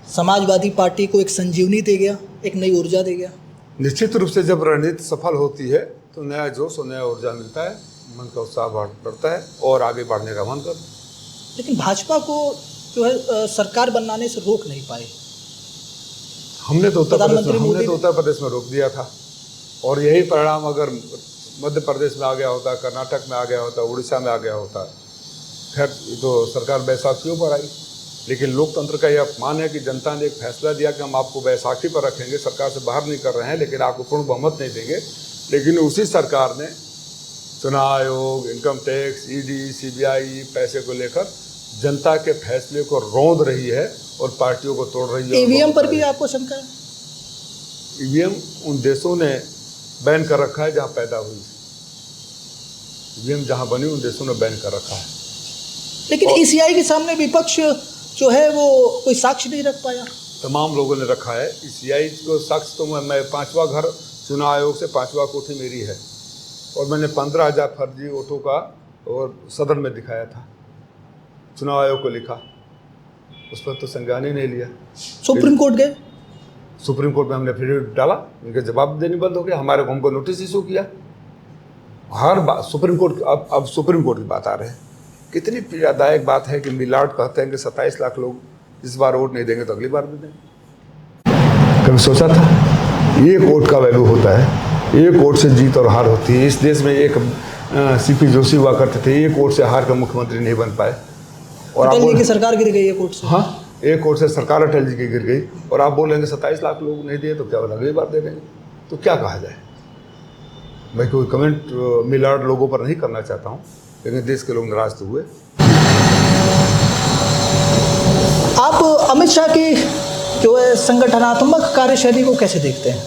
समाजवादी पार्टी को एक संजीवनी दे गया, एक नई ऊर्जा दे गया? निश्चित रूप से जब रणनीति सफल होती है तो नया जोश और नया ऊर्जा मिलता है, मन का उत्साह बढ़ता है और आगे बढ़ने का मन करता है। लेकिन भाजपा को जो है सरकार बनाने से रोक नहीं पाए। हमने तो उत्तर प्रदेश में रोक दिया था, और यही परिणाम अगर मध्य प्रदेश में आ गया होता, कर्नाटक में आ गया होता, उड़ीसा में आ गया होता, खैर तो सरकार बैसाखियों पर आई। लेकिन लोकतंत्र का यह अपमान है कि जनता ने एक फैसला दिया कि हम आपको बैसाखी पर रखेंगे, सरकार से बाहर नहीं कर रहे हैं, लेकिन आपको पूर्ण बहुमत नहीं देंगे। लेकिन उसी सरकार ने चुनाव आयोग, इनकम टैक्स, ईडी, सीबीआई पैसे को लेकर जनता के फैसले को रौंद रही है और पार्टियों को तोड़ रही है। ईवीएम पर भी आपको शंका है? ईवीएम उन देशों ने बैन कर रखा है जहां पैदा हुई। ईवीएम जहां बनी उन देशों ने बैन कर रखा है। लेकिन ईसीआई के सामने विपक्ष जो है वो कोई साक्ष्य नहीं रख पाया। तमाम लोगों ने रखा है ईसीआई को साक्ष्य। तो मैं 5वां घर चुनाव आयोग से 5वां कोठी मेरी है, और मैंने 15,000 फर्जी वोटों का और सदन में दिखाया था, चुनाव आयोग को लिखा, उस पर तो संज्ञान ही नहीं लिया। सुप्रीम कोर्ट गए, सुप्रीम कोर्ट में हमने फिर डाला, उनके जवाब देने बंद हो गया, हमारे को हमको नोटिस इशू किया। हर बात सुप्रीम कोर्ट, अब सुप्रीम कोर्ट की बात आ रहे हैं। कितनी पीड़ादायक बात है कि मिलावट कहते हैं कि 27 लाख लोग इस बार वोट नहीं देंगे तो अगली बार भी देंगे। कभी सोचा था ये वोट का वैल्यू होता है, एक वोट से जीत और हार होती है। इस देश में एक सीपी जोशी हुआ करते थे, एक वोट से हार कर मुख्यमंत्री नहीं बन पाए, और अटल जी की सरकार गिर गई एक वोट से। हाँ, एक वोट से सरकार अटल जी की गिर गई, और आप बोलेंगे 27 लाख लोग नहीं दिए तो क्या अगली बार दे देंगे, तो क्या कहा जाए। मैं कोई कमेंट मिलावट लोगों पर नहीं करना चाहता हूँ, लेकिन देश के लोग नाराज तो हुए। आप अमित शाह की जो है संगठनात्मक कार्यशैली को कैसे देखते हैं?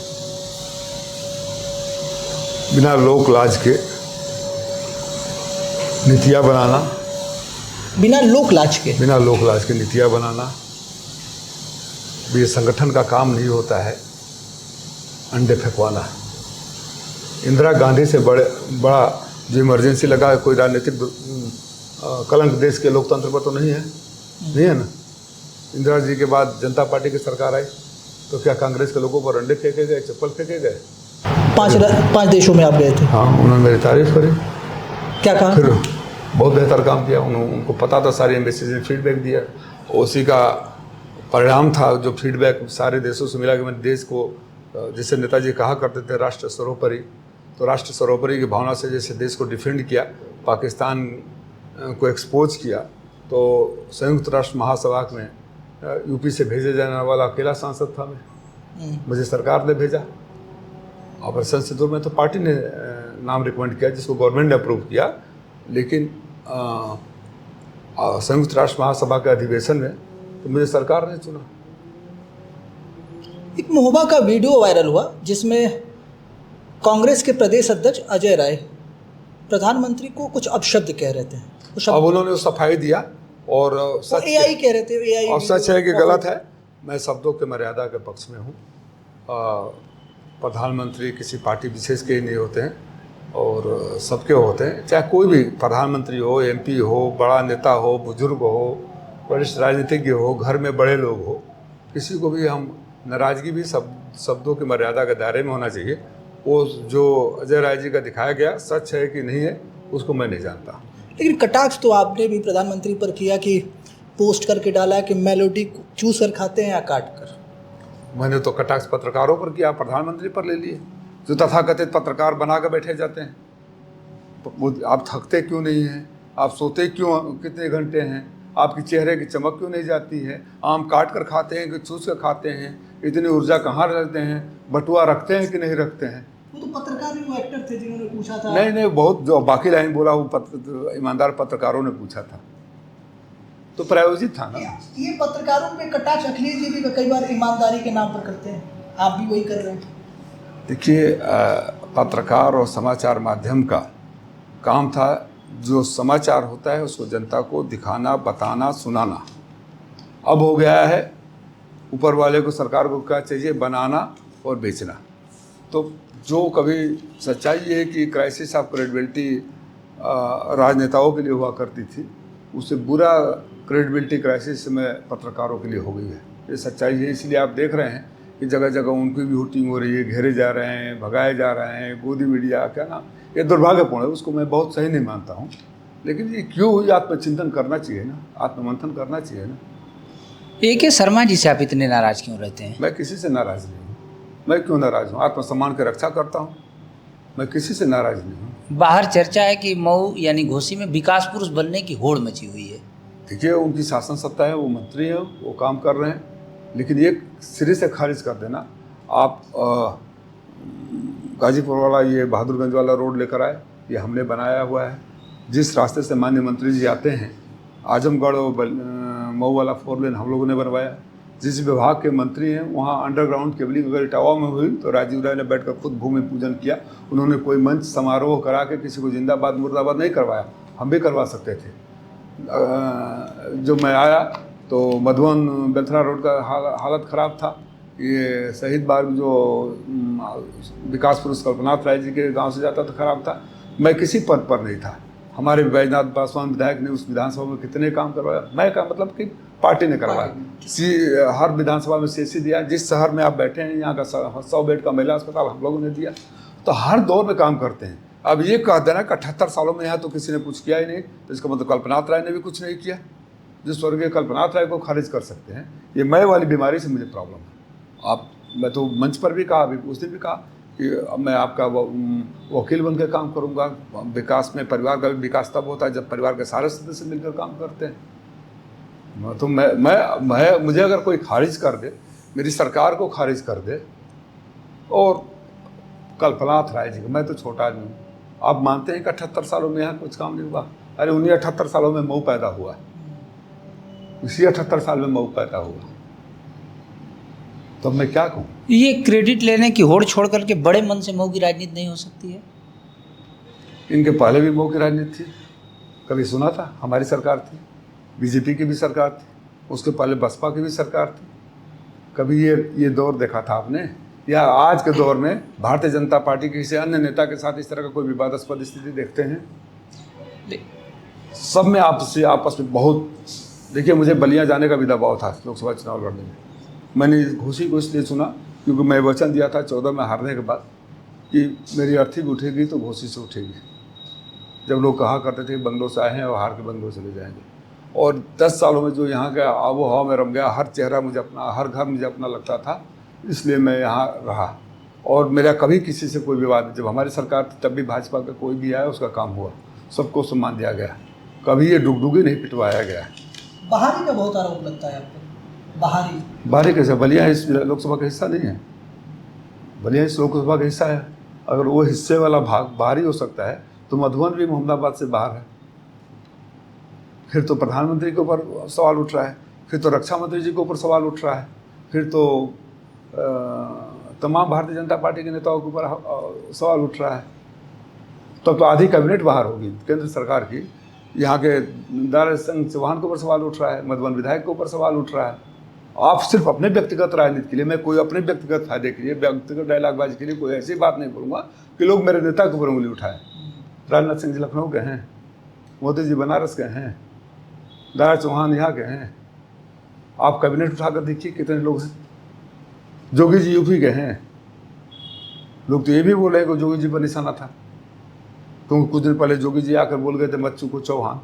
बिना लोक लाज के नीतियाँ बनाना, बिना लोक लाज के नीतियाँ बनाना, ये संगठन का काम नहीं होता है। अंडे फेंकवाना। इंदिरा गांधी से बड़ा जो इमरजेंसी लगा, कोई राजनीतिक कलंक देश के लोकतंत्र पर तो नहीं है ना। इंदिरा जी के बाद जनता पार्टी की सरकार आई तो क्या कांग्रेस के लोगों पर अंडे फेंके गए, चप्पल फेंके गए? 5 देशों में आप गए थे। हाँ, उन्होंने मेरी तारीफ करी, क्या कहा? फिर बहुत बेहतर काम किया। उनको पता था, सारी एम्बेसी ने फीडबैक दिया, उसी का परिणाम था जो फीडबैक सारे देशों से मिला कि मैंने देश को, जैसे नेताजी कहा करते थे राष्ट्र सर्वोपरि, तो राष्ट्र सर्वोपरि की भावना से जैसे देश को डिफेंड किया, पाकिस्तान को एक्सपोज किया। तो संयुक्त राष्ट्र महासभा में यूपी से भेजे जाने वाला अकेला सांसद था मैं, मुझे सरकार ने भेजा। ऑपरेशन सिंदूर में तो पार्टी ने नाम रिकमेंड किया, जिसको गवर्नमेंट ने अप्रूव किया, लेकिन संयुक्त राष्ट्र महासभा के अधिवेशन में तो मुझे सरकार ने चुना। एक महोबा का वीडियो वायरल हुआ जिसमें कांग्रेस के प्रदेश अध्यक्ष अजय राय प्रधानमंत्री को कुछ अपशब्द कह रहे थे। अब उन्होंने सफाई दिया और सच एआई कह रहे थे, एआई, और सच है कि गलत है। मैं शब्दों के मर्यादा के पक्ष में हूँ। प्रधानमंत्री किसी पार्टी विशेष के ही नहीं होते हैं और सबके होते हैं, चाहे कोई भी प्रधानमंत्री हो, एमपी हो, बड़ा नेता हो, बुजुर्ग हो, वरिष्ठ राजनीतिज्ञ हो, घर में बड़े लोग हो, किसी को भी हम नाराज़गी भी शब्दों की मर्यादा के दायरे में होना चाहिए। वो जो अजय राय जी का दिखाया गया सच है कि नहीं है उसको मैं नहीं जानता। लेकिन कटाक्ष तो आपने भी प्रधानमंत्री पर किया कि पोस्ट करके डाला कि मेलोडी चूस कर खाते हैं या काट कर। मैंने तो कटाक्ष पत्रकारों पर किया, प्रधानमंत्री पर ले लिए, जो तथाकथित पत्रकार बना कर बैठे जाते हैं। आप थकते क्यों नहीं हैं? आप सोते क्यों कितने घंटे हैं? आपकी चेहरे की चमक क्यों नहीं जाती है? आम काट कर खाते हैं कि चूस कर खाते हैं? इतनी ऊर्जा कहाँ रखते हैं? बटुआ रखते हैं कि नहीं रखते हैं? वो तो पत्रकार नहीं, वो एक्टर थे जिन्होंने पूछा था। नहीं, बहुत जो बाकी लाइन बोला वो ईमानदार पत्रकारों ने पूछा था, तो प्रायोजित था ना। ये पत्रकारों पे कटाक्ष अखिलेश जी भी कई बार ईमानदारी के नाम पर करते हैं, आप भी वही कर रहे हैं। देखिए, पत्रकार और समाचार माध्यम का काम था, जो समाचार होता है उसको जनता को दिखाना, बताना, सुनाना। अब हो गया है ऊपर वाले को, सरकार को क्या चाहिए? बनाना और बेचना। तो जो कभी सच्चाई ये है कि क्राइसिस ऑफ क्रेडिबिलिटी राजनेताओं के लिए हुआ करती थी, उससे बुरा क्रेडिबिलिटी क्राइसिस में पत्रकारों के लिए हो गई है। ये सच्चाई है। इसलिए आप देख रहे हैं कि जगह जगह उनकी भी हुटिंग हो रही है, घेरे जा रहे हैं, भगाए जा रहे हैं, गोदी मीडिया, क्या ना, ये दुर्भाग्यपूर्ण है। उसको मैं बहुत सही नहीं मानता हूँ, लेकिन ये क्यों हुई, आत्मचिंतन करना चाहिए ना, आत्ममंथन करना चाहिए ना। AK शर्मा जी से आप इतने नाराज क्यों रहते हैं? मैं किसी से नाराज नहीं हूँ। मैं क्यों नाराज हूँ? आत्मसम्मान की रक्षा करता हूँ, मैं किसी से नाराज नहीं हूँ। बाहर चर्चा है कि मऊ यानी घोसी में विकास पुरुष बनने की होड़ मची हुई है। देखिए, उनकी शासन सत्ता है, वो मंत्री है, वो काम कर रहे हैं, लेकिन ये सिरे से खारिज कर देना। आप गाजीपुर वाला ये बहादुरगंज वाला रोड लेकर आए, ये हमने बनाया हुआ है। जिस रास्ते से माननीय मंत्री जी आते हैं, आजमगढ़ और मऊ वाला 4 लेन हम लोगों ने बनवाया। जिस विभाग के मंत्री हैं वहाँ अंडरग्राउंड केबलिंग अगर इटावा में हुई तो राजीव राय ने बैठकर खुद भूमि पूजन किया। उन्होंने कोई मंच समारोह करा के किसी को जिंदाबाद मुर्दाबाद नहीं करवाया, हम भी करवा सकते थे। जो मैं आया तो मधुबन बेलथरा रोड का हालत ख़राब था। ये शहीद बाग जो विकास पुरुष कल्पनाथ राय जी के गांव से जाता था, खराब था। मैं किसी पद पर नहीं था। हमारे बैजनाथ पासवान विधायक ने उस विधानसभा में कितने काम करवाया, मैं का मतलब कि पार्टी ने करवाया। हर विधानसभा में सीसी दिया। जिस शहर में आप बैठे हैं यहाँ का 100 बेड का महिला अस्पताल हम लोगों ने दिया। तो हर दौर में काम करते हैं। अब ये कह देना कि 78 सालों में यहाँ तो किसी ने कुछ किया ही नहीं, तो इसका मतलब कल्पनाथ राय ने भी कुछ नहीं किया। जो स्वर्गीय कल्पनाथ राय को खारिज कर सकते हैं, ये मैं वाली बीमारी से मुझे प्रॉब्लम है। मैं तो मंच पर भी कहा, अभी उस दिन भी कहा कि मैं आपका वकील बन के काम करूँगा। विकास में परिवार का भी विकास तब होता है जब परिवार के सारे सदस्य मिलकर काम करते हैं। तो मैं मुझे अगर कोई खारिज कर दे, मेरी सरकार को खारिज कर दे, और कल्पनाथ राय जी को, मैं तो छोटा आदमी हूँ। आप मानते हैं कि 78 सालों में यहाँ कुछ काम नहीं हुआ? अरे उन्हीं 78 सालों में मऊ पैदा हुआ, इसी 78 साल में मऊ पैदा हुआ, तो मैं क्या कहूँ? ये क्रेडिट लेने की होड़ छोड़ करके बड़े मन से मऊ की राजनीति नहीं हो सकती है? इनके पहले भी मऊ की राजनीति थी, कभी सुना था? हमारी सरकार थी, बीजेपी की भी सरकार थी, उसके पहले बसपा की भी सरकार थी। कभी ये दौर देखा था आपने या आज के दौर में भारतीय जनता पार्टी के किसी अन्य नेता के साथ इस तरह का कोई विवादास्पद स्थिति देखते हैं? सब में आपस में बहुत, देखिए मुझे बलिया जाने का भी दबाव था लोकसभा चुनाव लड़ने में। मैंने घोषी को इसलिए चुना क्योंकि मैं वचन दिया था 14 में हारने के बाद कि मेरी अर्थी भी उठेगी तो घोषी से उठेगी। जब लोग कहा करते थे कि बंगलों से आए हैं और हार के बंगलों चले जाएंगे, और 10 सालों में जो यहाँ का आबो हवा में रम गया, हर चेहरा मुझे अपना, हर घर मुझे अपना लगता था, इसलिए मैं यहाँ रहा। और मेरा कभी किसी से कोई विवाद नहीं। जब हमारी सरकार थी तब भी भाजपा का कोई भी आया उसका काम हुआ, सबको सम्मान दिया गया, कभी ये डुगडुगी नहीं पिटवाया गया। बाहरी का बहुत आरोप लगता है आपको? बाहरी कैसे? बलिया इस लोकसभा का हिस्सा नहीं है, बलिया इस लोकसभा का हिस्सा है। अगर वो हिस्से वाला भाग बाहरी हो सकता है तो मधुबन भी मोहम्मदाबाद से बाहर है। फिर तो प्रधानमंत्री के ऊपर सवाल उठ रहा है, फिर तो रक्षा मंत्री जी के ऊपर सवाल उठ रहा है, फिर तो तमाम भारतीय जनता पार्टी के नेताओं के ऊपर सवाल उठ रहा है। तब तो आधी कैबिनेट बाहर होगी केंद्र सरकार की। यहाँ के दारा सिंह चौहान के ऊपर सवाल उठ रहा है, मधुबन विधायक के ऊपर सवाल उठ रहा है। आप सिर्फ अपने व्यक्तिगत राजनीति के लिए, मैं कोई अपने व्यक्तिगत फायदे के लिए, व्यक्तिगत डायलॉगबाजी के लिए कोई ऐसी बात नहीं बोलूँगा कि लोग मेरे नेता के ऊपर उंगली उठाएं। राजनाथ सिंह जी लखनऊ के हैं, मोदी जी बनारस के हैं, दारा चौहान यहाँ के हैं। आप कैबिनेट उठाकर देखिए कितने लोग हैं। जोगी जी यूपी के हैं। लोग तो ये भी बोल रहे हैं कि जोगी जी पर निशाना था, क्योंकि कुछ दिन पहले जोगी जी आकर बोल गए थे मत चूको चौहान।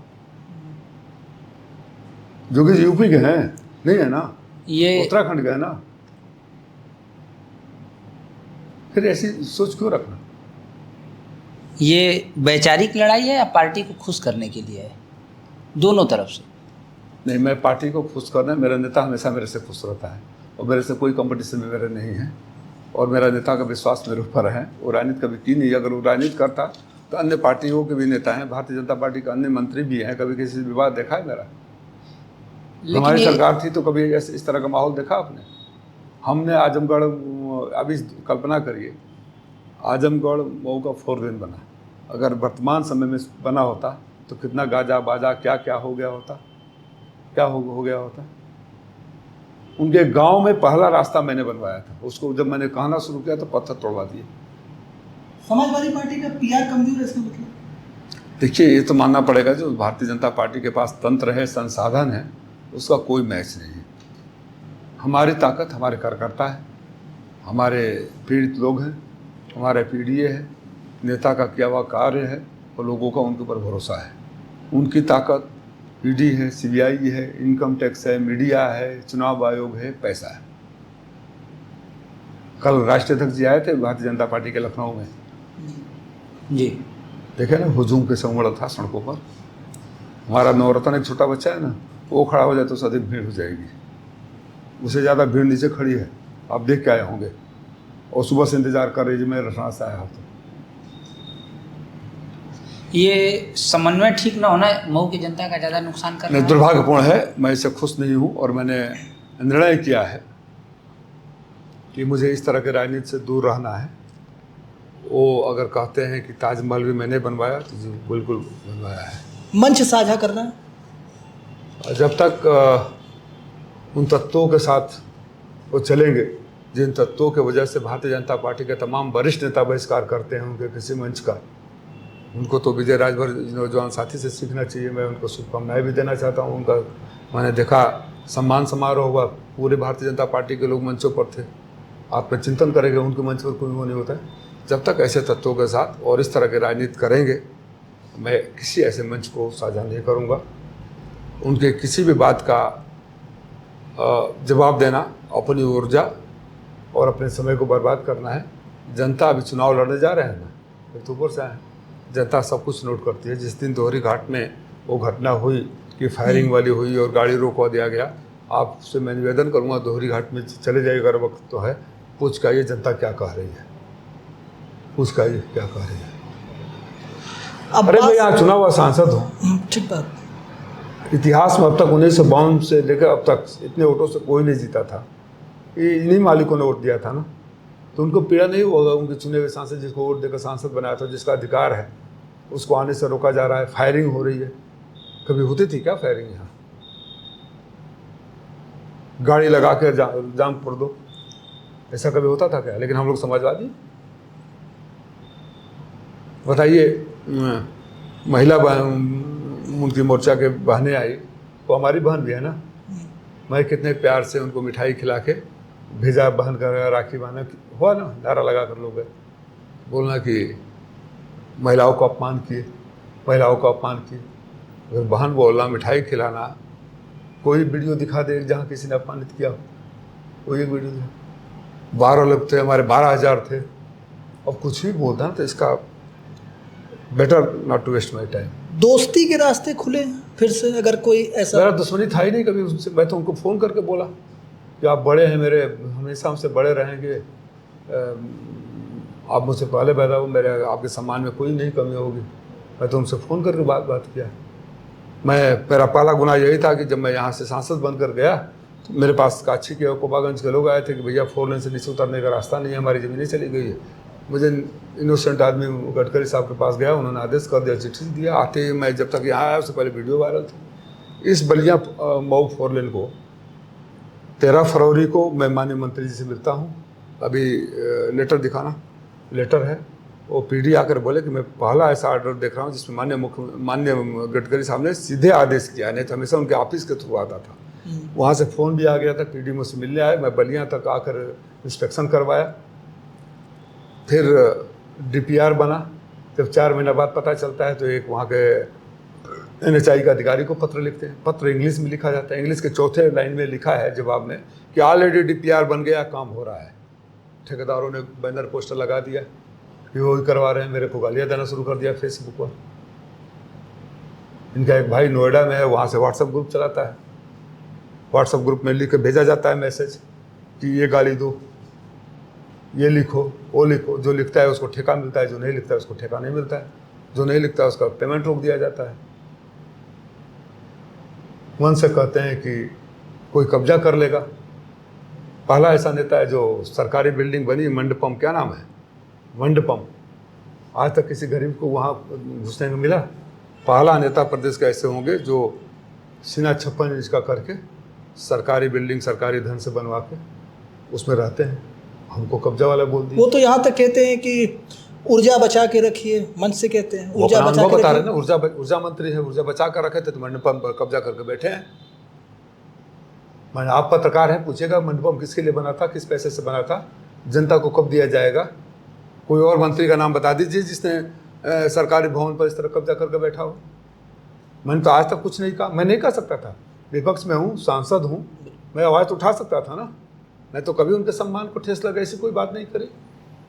जोगी जी यूपी के हैं नहीं है ना, ये उत्तराखंड का है ना। फिर ऐसी सोच क्यों रखना? ये वैचारिक लड़ाई है या पार्टी को खुश करने के लिए है? दोनों तरफ से। नहीं, मैं पार्टी को खुश करना, मेरा नेता हमेशा मेरे से खुश रहता है और मेरे से कोई कंपटीशन में मेरे नहीं है, और मेरा नेता का विश्वास मेरे ऊपर है। वो राजनीति कभी की नहीं। अगर वो राजनीति करता तो अन्य पार्टियों के भी नेता हैं, भारतीय जनता पार्टी के अन्य मंत्री भी हैं, कभी किसी विवाद देखा है मेरा? हमारी सरकार थी तो कभी ऐसे इस तरह का माहौल देखा आपने? हमने आजमगढ़, अभी कल्पना करिए, आजमगढ़ मऊ का 4 लेन बना, अगर वर्तमान समय में बना होता तो कितना गाजा बाजा क्या क्या हो गया होता, क्या हो गया होता। उनके गांव में पहला रास्ता मैंने बनवाया था, उसको जब मैंने कहना शुरू किया तो पत्थर तोड़वा दिए। समाजवादी पार्टी का पीआर कमजोर है इसका मतलब? देखिए, ये तो मानना पड़ेगा, जो भारतीय जनता पार्टी के पास तंत्र है, संसाधन है, उसका कोई मैच नहीं है। हमारी ताकत हमारे कार्यकर्ता है, हमारे पीड़ित लोग हैं, हमारे पीडीए है, नेता का किया हुआ कार्य है और लोगों का उनके ऊपर भरोसा है। उनकी ताकत ईडी है, सीबीआई है, इनकम टैक्स है, मीडिया है, चुनाव आयोग है, पैसा है। कल राष्ट्रीय अध्यक्ष जी आए थे भारतीय जनता पार्टी के लखनऊ में जी, देखे ना हुजूम के संवड़ था सड़कों पर। हमारा नवरत्न एक छोटा बच्चा है ना, वो खड़ा हो जाए तो अधिक भीड़ हो जाएगी, उससे ज़्यादा भीड़ नीचे खड़ी है, आप देख के आए होंगे, और सुबह से इंतजार कर रही है, मैं रसना से आया हूँ। तो ये समन्वय ठीक न होना मऊ की जनता का ज़्यादा नुकसान कर रहा है। दुर्भाग्यपूर्ण है, मैं इससे खुश नहीं हूँ और मैंने निर्णय किया है कि मुझे इस तरह के राजनीति से दूर रहना है। वो अगर कहते हैं कि ताजमहल भी मैंने बनवाया तो जी बिल्कुल बनवाया है। मंच साझा करना, जब तक उन तत्वों के साथ वो चलेंगे जिन तत्वों की वजह से भारतीय जनता पार्टी के तमाम वरिष्ठ नेता बहिष्कार करते हैं उनके किसी मंच का, उनको तो विजय राजभर नौजवान साथी से सीखना चाहिए। मैं उनको शुभकामनाएं भी देना चाहता हूँ। उनका मैंने देखा सम्मान समारोह हुआ, पूरे भारतीय जनता पार्टी के लोग मंचों पर थे। आत्मचिंतन करेंगे, उनके मंच पर कोई वो नहीं होता है। जब तक ऐसे तत्वों के साथ और इस तरह के राजनीति करेंगे, मैं किसी ऐसे मंच को साझा नहीं करूँगा। उनके किसी भी बात का जवाब देना अपनी ऊर्जा और अपने समय को बर्बाद करना है। जनता अभी चुनाव लड़ने जा रहे हैं ना, फिर तो ऊपर से आए, जनता सब कुछ नोट करती है। जिस दिन दोहरी घाट में वो घटना हुई कि फायरिंग वाली हुई और गाड़ी रोकवा दिया गया, आपसे मैं निवेदन करूंगा दोहरी घाट में चले जाइए, अगर वक्त तो है, पूछ के आइए जनता क्या कह रही है, पूछ के आइए क्या कह रही है। अरे मैं यहाँ चुना हुआ सांसद हूँ, ठीक बात। इतिहास में अब तक 1952 से लेकर अब तक इतने वोटों से कोई नहीं जीता था। ये इन्हीं मालिकों ने वोट दिया था ना, तो उनको पीड़ा नहीं होगा। उनके चुने हुए सांसद जिसको वोट देकर सांसद बनाया था, जिसका अधिकार है, उसको आने से रोका जा रहा है। फायरिंग हो रही है, कभी होती थी क्या फायरिंग? यहाँ गाड़ी लगा कर जाम कर दो, ऐसा कभी होता था क्या? लेकिन हम लोग समाजवादी। बताइए, महिला उनकी मोर्चा के बहनें आई, वो हमारी बहन भी है ना। मैं कितने प्यार से उनको मिठाई खिला के भेजा, बहन का राखी बांधना हुआ ना, नारा लगा कर लोग गए। बोलना कि महिलाओं को अपमान किए, महिलाओं को अपमान किए। अगर बहन बोलना, मिठाई खिलाना, कोई वीडियो दिखा दे जहाँ किसी ने अपमानित किया हो, कोई एक वीडियो दिखा। 12 लोग थे हमारे, 12,000 थे। अब कुछ भी बोलता तो इसका better not to waste my time. दोस्ती के रास्ते खुले फिर से, अगर कोई ऐसा। मेरा दुश्मनी था ही नहीं कभी उनसे। मैं तो उनको फ़ोन करके बोला कि आप बड़े हैं मेरे, हमेशा हमसे बड़े रहेंगे, आप मुझसे पहले पैदा हो, मेरे आपके सम्मान में कोई नहीं कमी होगी। मैं तो उनसे फ़ोन करके बात किया। मेरा पहला गुनाह यही था कि जब मैं यहाँ से सांसद बनकर गया तो मेरे पास काछी के और कोपागंज के लोग आए थे कि भैया 4 लेन से नीचे उतरने का रास्ता नहीं है, हमारी ज़मीनें चली गई है। मुझे इनोसेंट आदमी गडकरी साहब के पास गया, उन्होंने आदेश कर दिया, चिट्ठी दिया। आते ही मैं जब तक यहाँ आया उससे पहले वीडियो वायरल थी। इस बलिया मऊ 4 लेन को 13 फरवरी को मैं माननीय मंत्री जी से मिलता हूँ। अभी लेटर दिखाना, लेटर है। वो पीडी आकर बोले कि मैं पहला ऐसा ऑर्डर देख रहा हूँ जिसमें माननीय गडकरी साहब ने सीधे आदेश किया, नहीं तो हमेशा उनके ऑफिस के थ्रू आता था। वहाँ से फ़ोन भी आ गया था, पीडी मुझसे मिलने आए, मैं बलिया तक आकर इंस्पेक्शन करवाया। फिर डीपीआर बना। जब 4 महीना बाद पता चलता है तो एक वहाँ के NHI का अधिकारी को पत्र लिखते हैं। पत्र इंग्लिश में लिखा जाता है। इंग्लिश के चौथे लाइन में लिखा है जवाब में कि ऑलरेडी डीपीआर बन गया, काम हो रहा है। ठेकेदारों ने बैनर पोस्टर लगा दिया कि वो ही करवा रहे हैं। मेरे को गालियाँ देना शुरू कर दिया फेसबुक पर। इनका एक भाई नोएडा में है, वहाँ से व्हाट्सएप ग्रुप चलाता है। व्हाट्सएप ग्रुप में लिख के भेजा जाता है मैसेज कि ये गाली दो, ये लिखो, वो लिखो। जो लिखता है उसको ठेका मिलता है, जो नहीं लिखता है उसको ठेका नहीं मिलता है। जो नहीं लिखता है उसका पेमेंट रोक दिया जाता है। मन से कहते हैं कि कोई कब्जा कर लेगा। पहला ऐसा नेता है जो सरकारी बिल्डिंग बनी, मंडपम, क्या नाम है, मंडपम, आज तक किसी गरीब को वहाँ घुसने में मिला। पहला नेता प्रदेश के ऐसे होंगे जो सीना 56 इंच का करके सरकारी बिल्डिंग सरकारी धन से बनवा के उसमें रहते हैं। हमको कब्जा वाला बोल दिया। वो तो यहाँ तक कहते हैं कि ऊर्जा बचा के रखिए, मन से कहते हैं ऊर्जा बचा के बता रहे ना, ऊर्जा मंत्री है, ऊर्जा बचा कर रखे थे तो मंडपम पर कब्जा करके बैठे हैं। मैंने, आप पत्रकार हैं, पूछेगा मंडपम किसके लिए बना था, किस पैसे से बना था, जनता को कब दिया जाएगा। कोई और मंत्री का नाम बता दीजिए जिसने सरकारी भवन पर इस तरह कब्जा करके बैठा हो। मैंने तो आज तक कुछ नहीं कहा। मैं नहीं कह सकता था, विपक्ष में हूँ, सांसद हूँ, मैं आवाज़ तो उठा सकता था ना। मैं तो कभी उनके सम्मान को ठेस लगे ऐसी कोई बात नहीं करी।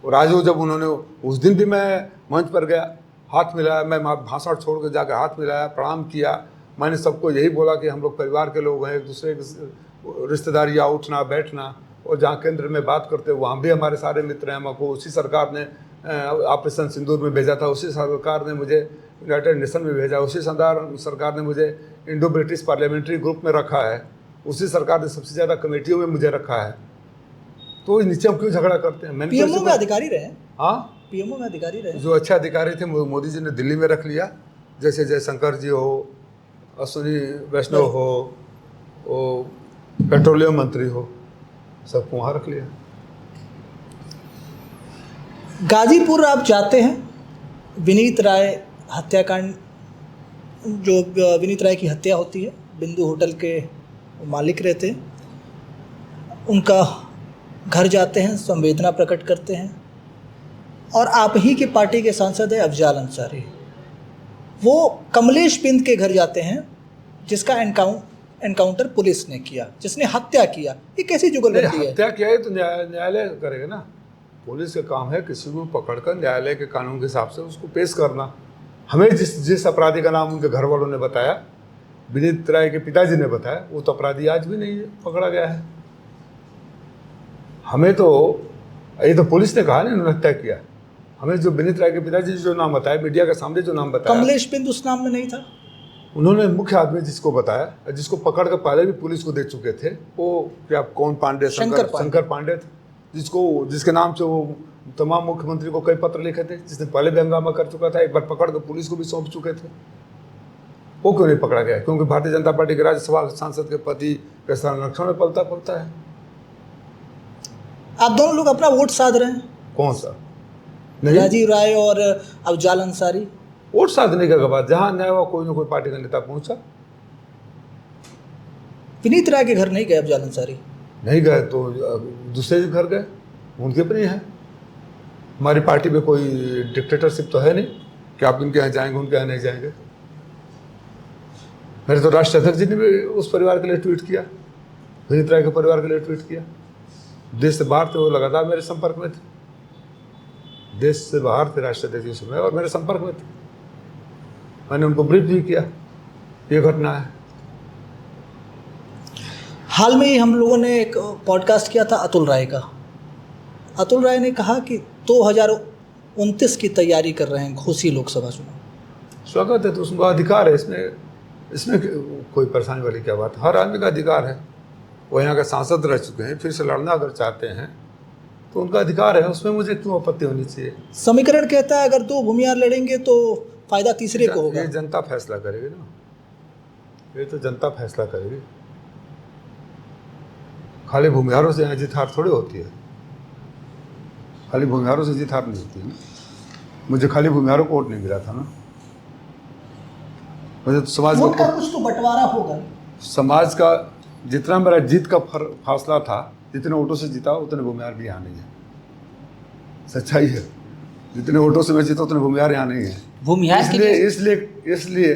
और आज वो जब उन्होंने, उस दिन भी मैं मंच पर गया, हाथ मिलाया, मैं भाषण छोड़ कर जाकर हाथ मिलाया, प्रणाम किया। मैंने सबको यही बोला कि हम लोग परिवार के लोग हैं, एक दूसरे की रिश्तेदारियाँ, उठना बैठना। और जहाँ केंद्र में बात करते वहाँ भी हमारे सारे मित्र हैं। हमको उसी सरकार ने ऑपरेशन सिंदूर में भेजा था, उसी सरकार ने मुझे यूनाइटेड नेशन में भेजा, उसी सरकार ने मुझे इंडो ब्रिटिश पार्लियामेंट्री ग्रुप में रखा है, उसी सरकार ने सबसे ज़्यादा कमेटियों में मुझे रखा है। तो नीचे हम क्यों झगड़ा करते हैं? मैंने पीएमओ में अधिकारी रहे। हाँ, पीएमओ में अधिकारी रहे। जो अच्छे अधिकारी थे मोदी जी ने दिल्ली में रख लिया, जैसे जयशंकर जी हो, अश्विनी वैष्णव हो, वो पेट्रोलियम मंत्री हो, सबको वहाँ रख लिया। गाजीपुर आप जाते हैं, विनीत राय हत्याकांड, जो विनीत राय की हत्या होती है, बिंदु होटल के मालिक रहते हैं, उनका घर जाते हैं, संवेदना प्रकट करते हैं। और आप ही की पार्टी के सांसद है अफजाल अंसारी, वो कमलेश बिंद के घर जाते हैं जिसका एनकाउंटर पुलिस ने किया, जिसने हत्या किया। ये कैसी जुगलबंदी है? हत्या किया है तो न्यायालय करेगा ना। पुलिस का काम है किसी को पकड़कर न्यायालय के कानून के हिसाब से उसको पेश करना। हमें जिस अपराधी का नाम उनके घर वालों ने बताया, विनीत राय के पिताजी ने बताया, वो तो अपराधी आज भी नहीं पकड़ा गया है। हमें तो, ये तो पुलिस ने कहा ना इन्होंने हत्या किया। हमें जो विनीत राय के पिताजी जो नाम बताया, मीडिया के सामने जो नाम बताया, कमलेश बिंद उस नाम में नहीं था। उन्होंने मुख्य आदमी जिसको बताया, जिसको पकड़ कर पहले भी पुलिस को दे चुके थे, वो क्या कौन पांडे, शंकर पांडे थे, जिसके नाम से वो तमाम मुख्यमंत्री को कई पत्र लिखे थे, जिसने पहले भी हंगामा कर चुका था, एक बार पकड़ कर पुलिस को भी सौंप चुके थे। वो क्यों नहीं पकड़ा गया? क्योंकि भारतीय जनता पार्टी के राज्यसभा सांसद के पति के संरक्षण में पलता है। आप दोनों लोग अपना वोट साध रहे हैं, कौन सा? नहीं, राजीव राय और अफजाल अंसारी। वोट साधने का बाद जहाँ अन्याय हुआ कोई ना कोई पार्टी का नेता पहुंचा। विनीत राय के घर नहीं गए अफजाल अंसारी? नहीं गए तो दूसरे के घर गए, उनके अपने हैं। हमारी पार्टी में कोई डिक्टेटरशिप तो है नहीं कि आप इनके यहाँ जाएंगे उनके यहाँ नहीं जाएंगे। मेरे तो राष्ट्रीय अध्यक्ष जी ने भी उस परिवार के लिए ट्वीट किया, विनीत राय के परिवार के लिए ट्वीट किया। देश से बाहर थे, वो लगातार मेरे संपर्क में थे, देश से बाहर थे राष्ट्रीय अध्यक्ष उस समय और मेरे संपर्क में थे। मैंने उनको ब्रीफ भी किया, ये घटना है। हाल में ही हम लोगों ने एक पॉडकास्ट किया था अतुल राय का। अतुल राय ने कहा कि 2029 की तैयारी कर रहे हैं घोसी लोकसभा चुनाव। स्वागत है, तो उसका अधिकार है, इसमें कोई परेशानी वाली क्या बात है? हर आदमी का अधिकार है। वो यहाँ के सांसद रह चुके हैं, फिर से लड़ना अगर चाहते हैं तो उनका अधिकार है, उसमें मुझे क्यों आपत्ति होनी चाहिए? समीकरण कहता है अगर 2 भूमिहार लड़ेंगे तो फायदा तीसरे को होगा। ये जनता फैसला करेगी ना, ये तो जनता फैसला करेगी। खाली भूमिहारों से यहाँ जीत हार थोड़ी होती है, खाली भूमिहारों से जीत हार नहीं होती है ना। मुझे खाली भूमिहारों को वोट नहीं मिला था ना, मुझे तो समाज वोट का कुछ तो बंटवारा होगा। समाज का जितना मेरा जीत का फासला था, जितने वोटों से जीता उतने भूमिहार भी यहाँ नहीं है। सच्चाई है, जितने वोटों से मैं जीता उतने भूमिहार यहाँ नहीं है। भूमिहार इसलिए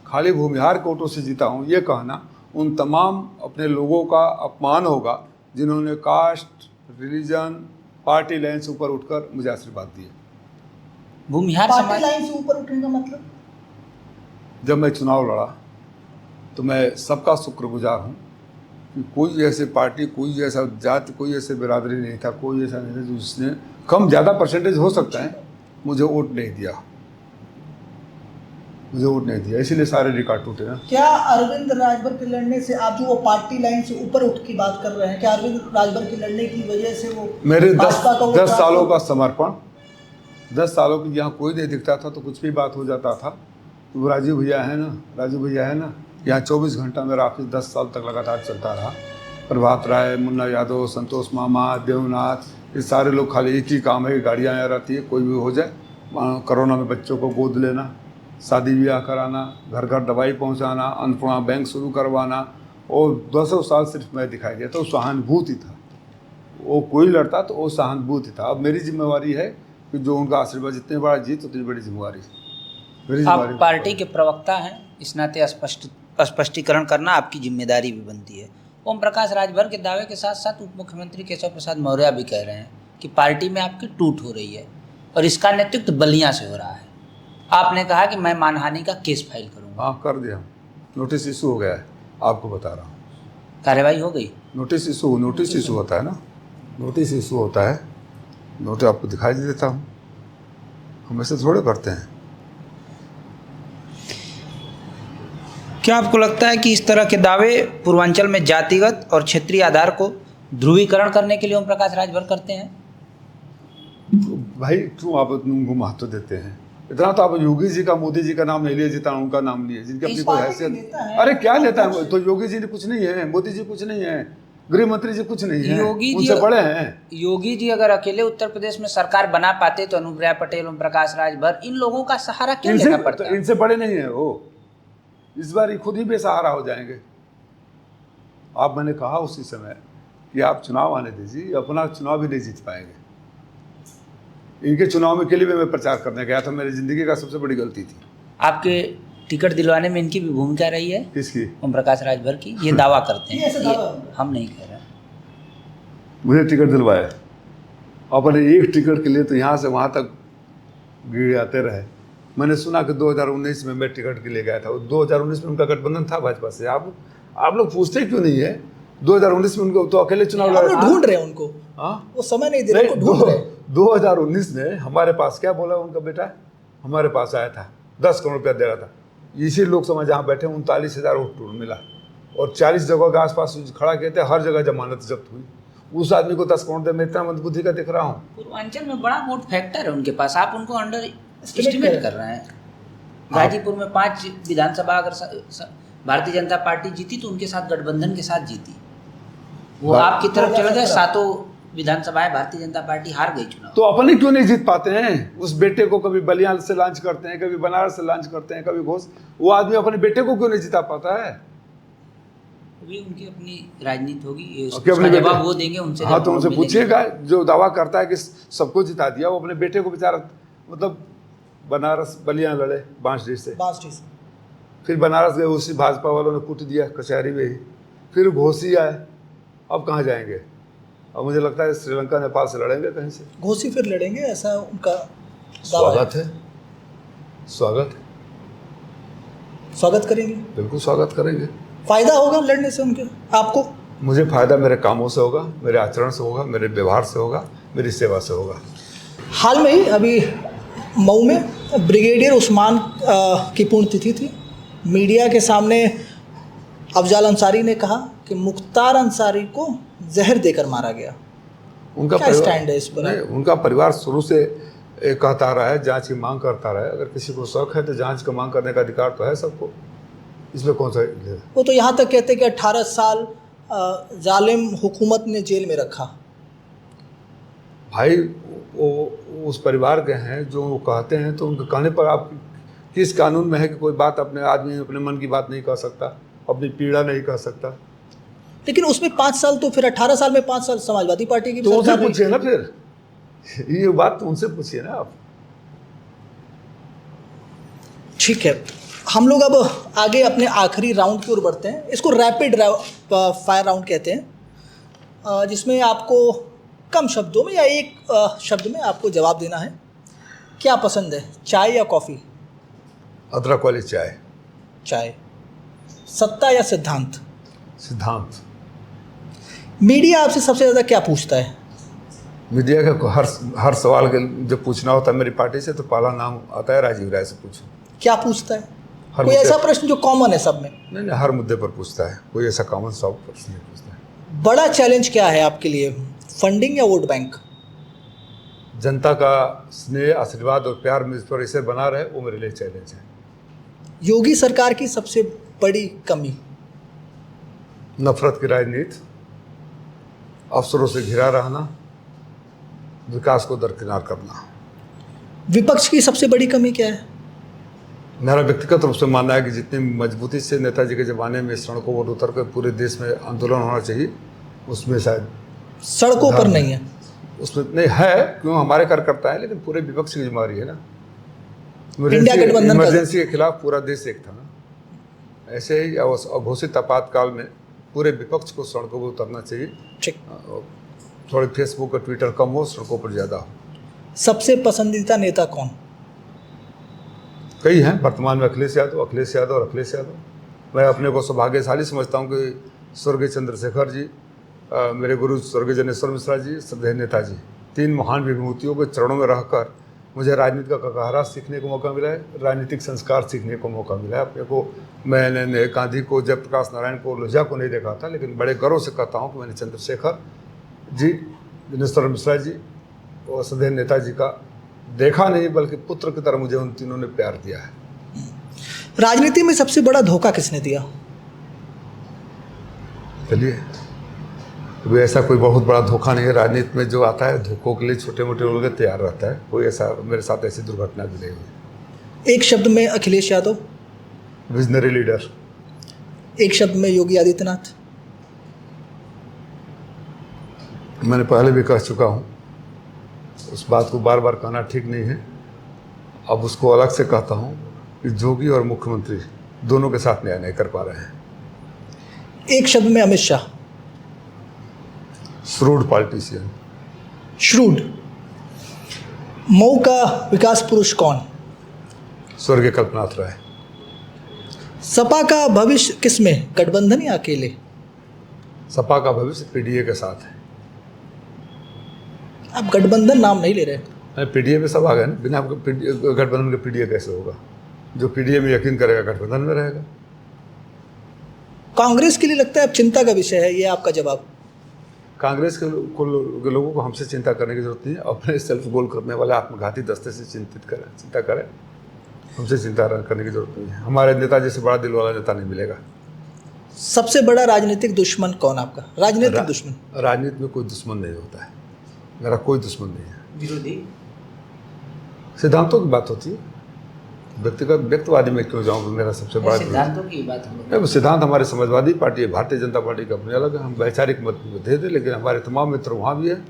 खाली भूमिहार के वोटों से जीता हूँ, ये कहना उन तमाम अपने लोगों का अपमान होगा जिन्होंने कास्ट, रिलीजन, पार्टी लाइन से ऊपर उठकर मुझे आशीर्वाद दिए। भूमिहार पार्टी समाज लाइन से ऊपर उठने का मतलब? जब मैं चुनाव लड़ा तो मैं सबका शुक्रगुजार हूँ कि कोई ऐसे पार्टी, कोई ऐसा जाति, कोई ऐसे बिरादरी नहीं था, कोई ऐसा नहीं था जिसने कम ज़्यादा परसेंटेज हो सकता है मुझे वोट नहीं दिया, मुझे वोट नहीं दिया। इसीलिए सारे रिकॉर्ड टूटे ना। क्या अरविंद राजभर के लड़ने से, आप जो वो पार्टी लाइन से ऊपर उठ की बात कर रहे हैं, क्या अरविंद राजभर के लड़ने की वजह से वो मेरे भाजपा का 10 सालों का समर्पण, 10 सालों की यहाँ कोई नहीं दिखता था तो कुछ भी बात हो जाता था। तो वो राजीव भैया है ना, यहाँ 24 घंटा मेरा ऑफिस 10 साल तक लगातार चलता रहा। प्रभात राय, मुन्ना यादव, संतोष मामा, देवनाथ, ये सारे लोग खाली एक ही काम है कि गाड़ियाँ यहाँ रहती है, कोई भी हो जाए। कोरोना में बच्चों को गोद लेना, शादी ब्याह कराना, घर घर दवाई पहुँचाना, अन्नपूर्णा बैंक शुरू करवाना, और 200 साल सिर्फ मैं दिखाई दिया तो सहानुभूति था। वो कोई लड़ता तो वो सहानुभूति था। अब मेरी जिम्मेवारी है कि जो उनका आशीर्वाद, जितने बड़ा जीत उतनी बड़ी जिम्मेवारी। आप पार्टी के प्रवक्ता हैं, इस नाते स्पष्टीकरण करना आपकी जिम्मेदारी भी बनती है। ओम प्रकाश राजभर के दावे के साथ साथ उप मुख्यमंत्री केशव प्रसाद मौर्य भी कह रहे हैं कि पार्टी में आपकी टूट हो रही है और इसका नेतृत्व बलिया से हो रहा है। आपने कहा कि मैं मानहानि का केस फाइल करूंगा। हाँ, कर दिया, नोटिस इशू हो गया है, आपको बता रहा हूँ। कार्रवाई हो गई? नोटिस इशू होता है ना, नोटिस इशू होता है, नोटिस आपको दिखाई दे देता हूँ। हम ऐसे थोड़े करते हैं। क्या आपको लगता है कि इस तरह के दावे पूर्वांचल में जातिगत और क्षेत्रीय आधार को ध्रुवीकरण करने के लिए ओम प्रकाश राजभर करते हैं? भाई क्यों आप उनको महत्व देते हैं? इतना तो आप योगी जी का, मोदी जी का नाम नहीं लिए, जितना उनका नाम लिए, जिनकी अपनी कोई हैसियत। अरे क्या लेता है? तो योगी जी ने कुछ नहीं है, मोदी जी कुछ नहीं है, गृह मंत्री जी कुछ नहीं है, उनसे बड़े हैं। योगी जी अगर अकेले उत्तर प्रदेश में सरकार बना पाते तो अनुप्रिया पटेल, ओम प्रकाश राजभर, इन लोगों का सहारा क्यों लेना पड़ता? तो इनसे बड़े नहीं है वो, इस बार ही खुद ही बेसहारा हो जाएंगे। आप, मैंने कहा उसी समय कि आप चुनाव आने दीजिए, अपना चुनाव भी नहीं जीत पाएंगे। इनके चुनाव में के लिए मैं प्रचार करने गया था, मेरी जिंदगी का सबसे बड़ी गलती थी। आपके टिकट दिलवाने में इनकी भी भूमिका रही है? किसकी? ओम प्रकाश राजभर की। ये दावा करते हैं, ये हम नहीं कह रहे। मुझे टिकट दिलवाया, अपने एक टिकट के लिए तो यहाँ से वहाँ तक गिड़ाते रहे। मैंने सुना कि 2019 में मैं टिकट के लिए गया था, 2019 में उनका गठबंधन था भाजपा से। आप लोग पूछते क्यों नहीं है? 2019 में उनको तो अकेले चुनाव लड़े, ढूंढ रहे हैं उनको। हाँ, वो समय नहीं दे रहे, उनको ढूंढ रहे। 2019 में हमारे पास क्या बोला उनका बेटा? हमारे पास आया था, 10 करोड़ रुपया दे रहा था। इसी लोकसभा जहाँ बैठे 39,000 वोट मिला और 40 जगह के आसपास खड़ा किए थे, हर जगह जमानत जब्त हुई। उस आदमी को 10 करोड़ दे, मैं इतना मंदबुद्धि का दिख रहा हूँ? पूर्वांचल में बड़ा वोट फैक्टर है उनके पास, आप उनको अंडर एस्टिमेट कर रहे हैं। गाजीपुर में 5 विधानसभा अगर भारतीय जनता पार्टी जीती तो उनके साथ गठबंधन के साथ जीती। वो आपकी तरफ चले गए, 7 विधानसभाएं भारतीय जनता पार्टी हार गई चुनाव। तो अपने क्यों नहीं जीत पाते हैं? उस बेटे को कभी बलिया से लॉन्च करते हैं, कभी बनारस से लॉन्च करते हैं, कभी घोष, वो आदमी अपने बेटे को क्यों नहीं जिता पाता है? भी उनकी अपनी राजनीति होगी, अपने उसका बेटे- जवाब वो देंगे उनसे। हाँ, तो उनसे मिलेंगे। पूछिएगा, जो दावा करता है कि सबको जिता दिया, वो अपने बेटे को बेचारा मतलब बनारस बलिया लड़े बांसडीह से, फिर बनारस गए, उसी भाजपा वालों ने कूट दिया कचहरी में ही, फिर घोसी आए, अब कहाँ जाएंगे? अब मुझे लगता है श्रीलंका नेपाल से लड़ेंगे कहीं से। घोसी फिर लड़ेंगे, ऐसा उनका दावा स्वागत है, स्वागत है, स्वागत करेंगे, बिल्कुल स्वागत करेंगे। फायदा होगा लड़ने से उनके आपको? मुझे फायदा मेरे कामों से होगा, मेरे आचरण से होगा, मेरे व्यवहार से होगा, मेरी सेवा से होगा। हाल में ही अभी मऊ में ब्रिगेडियर उस्मान की पुण्यतिथि थी। मीडिया के सामने अफजाल अंसारी ने कहा कि मुख्तार अंसारी को जहर देकर मारा गया। उनका क्या स्टैंड है इस पर? नहीं, उनका परिवार शुरू से कहता रहा है, जांच की मांग करता रहा है। अगर किसी को शौक है तो जांच का मांग करने का अधिकार तो है सबको, इसमें कौन सा है? वो तो यहाँ तक कहते कि 18 साल जालिम हुकूमत ने जेल में रखा। भाई वो उस परिवार के हैं, जो वो कहते हैं, तो उनके कहने पर आप किस कानून में है कि कोई बात अपने आदमी अपने मन की बात नहीं कह सकता, अपनी पीड़ा नहीं कह सकता? लेकिन उसमें 5 साल, तो फिर 18 साल में 5 साल समाजवादी पार्टी की तो उनसे सरकार रही। पूछिए ना, फिर ये बात तो उनसे पूछिए ना आप। ठीक है, हम लोग अब आगे अपने आखिरी राउंड की ओर बढ़ते हैं। इसको रैपिड फायर राउंड कहते हैं, जिसमें आपको कम शब्दों में या एक शब्द में आपको जवाब देना है। क्या पसंद है, चाय या कॉफ़ी? अदरक वाली चाय। चाय। सत्ता या सिद्धांत? सिद्धांत। मीडिया आपसे सबसे ज़्यादा क्या पूछता है? मीडिया का हर सवाल के जब पूछना होता है मेरी पार्टी से, तो पहला नाम आता है राजीव राय से पूछो। क्या पूछता है? हर कोई मुद्दे- ऐसा प्रश्न जो कॉमन है सब में? नहीं, हर मुद्दे पर पूछता है, कोई ऐसा कॉमन सॉल्व प्रश्न नहीं पूछता है। बड़ा चैलेंज क्या है आपके लिए, फंडिंग या वोट बैंक? जनता का स्नेह, आशीर्वाद और प्यार मुझ पर इसे बना रहे, वो मेरे लिए चैलेंज है। योगी सरकार की सबसे बड़ी कमी? नफरत की राजनीति, अफसरों से घिरा रहना, विकास को दरकिनार करना। विपक्ष की सबसे बड़ी कमी क्या है? मेरा व्यक्तिगत रूप से मानना है कि जितनी मजबूती से नेताजी के ज़माने में सड़कों पर उतर कर पूरे देश में आंदोलन होना चाहिए, उसमें शायद सड़कों पर नहीं है। उसमें नहीं है, क्यों? हमारे कार्यकर्ता है, लेकिन पूरे विपक्ष की जिम्मेवारी है ना। इंडिया गठबंधन का- इमरजेंसी के खिलाफ पूरा देश एक था ना। ऐसे ही अघोषित आपातकाल में पूरे विपक्ष को सड़कों पर उतरना चाहिए। ठीक। थोड़ी फेसबुक और ट्विटर कम हो, सड़कों पर ज़्यादा हो। सबसे पसंदीदा नेता कौन? कई हैं वर्तमान में, अखिलेश यादव और अखिलेश यादव। मैं अपने को सौभाग्यशाली समझता हूँ कि स्वर्गीय चंद्रशेखर जी, मेरे गुरु स्वर्गीय जनेश्वर मिश्रा जी, श्रद्धेय नेताजी, 3 महान विभूतियों के चरणों में रहकर मुझे राजनीति का ककारा सीखने को मौका मिला है, राजनीतिक संस्कार सीखने को मौका मिला है। अपने को, मैंने गांधी को, जयप्रकाश नारायण को, लोहिया को नहीं देखा था, लेकिन बड़े गर्व से कहता हूँ कि मैंने चंद्रशेखर जी, जनेश्वर मिश्रा जी और श्रद्धेय नेताजी का देखा नहीं, बल्कि पुत्र की तरह मुझे उन तीनों ने प्यार दिया है। राजनीति में सबसे बड़ा धोखा किसने दिया? चलिए, कोई ऐसा कोई बहुत बड़ा धोखा नहीं है राजनीति में। जो आता है धोखों के लिए छोटे मोटे लोग तैयार रहता है। कोई ऐसा मेरे साथ ऐसी दुर्घटना भी नहीं हुई। एक शब्द में अखिलेश यादव? Visionary leader. एक शब्द में योगी आदित्यनाथ? मैंने पहले भी कह चुका हूँ, उस बात को बार बार कहना ठीक नहीं है। अब उसको अलग से कहता हूँ कि जोगी और मुख्यमंत्री दोनों के साथ न्याय नहीं कर पा रहे हैं। एक शब्द में Amit Shah? Shrewd politician. Shrewd. Mau का विकास पुरुष कौन? स्वर्गीय कल्पनाथ राय। सपा का भविष्य किसमें, गठबंधन या अकेले? सपा का भविष्य पीडीए के साथ है। आप गठबंधन नाम नहीं ले रहे। पीडीए में सब आ गए ना, बिना गठबंधन के पीडीए कैसे होगा? जो पीडीए में यकीन करेगा गठबंधन में रहेगा। कांग्रेस के लिए लगता है अब चिंता का विषय है, ये आपका जवाब? कांग्रेस के लोगों को हमसे चिंता करने की जरूरत नहीं है। अपने सेल्फ गोल करने वाले आत्मघाती दस्ते से चिंता करें। हमसे चिंता करने की जरूरत नहीं है। हमारे नेता जैसे बड़ा दिल वाला नेता नहीं मिलेगा। सबसे बड़ा राजनीतिक दुश्मन कौन आपका? राजनीतिक दुश्मन? राजनीति में कोई दुश्मन नहीं होता है। मेरा कोई दुश्मन नहीं है। विरोधी? सिद्धांतों की बात होती है, व्यक्तिगत व्यक्तिवादी में क्यों जाऊँ? मेरा सबसे बड़ा सिद्धांतों की बात हम लोग नहीं, सिद्धांत हमारे समाजवादी पार्टी है, भारतीय जनता पार्टी का अपने अलग है, हम वैचारिक मतभेद थे, लेकिन हमारे तमाम मित्र वहाँ भी है।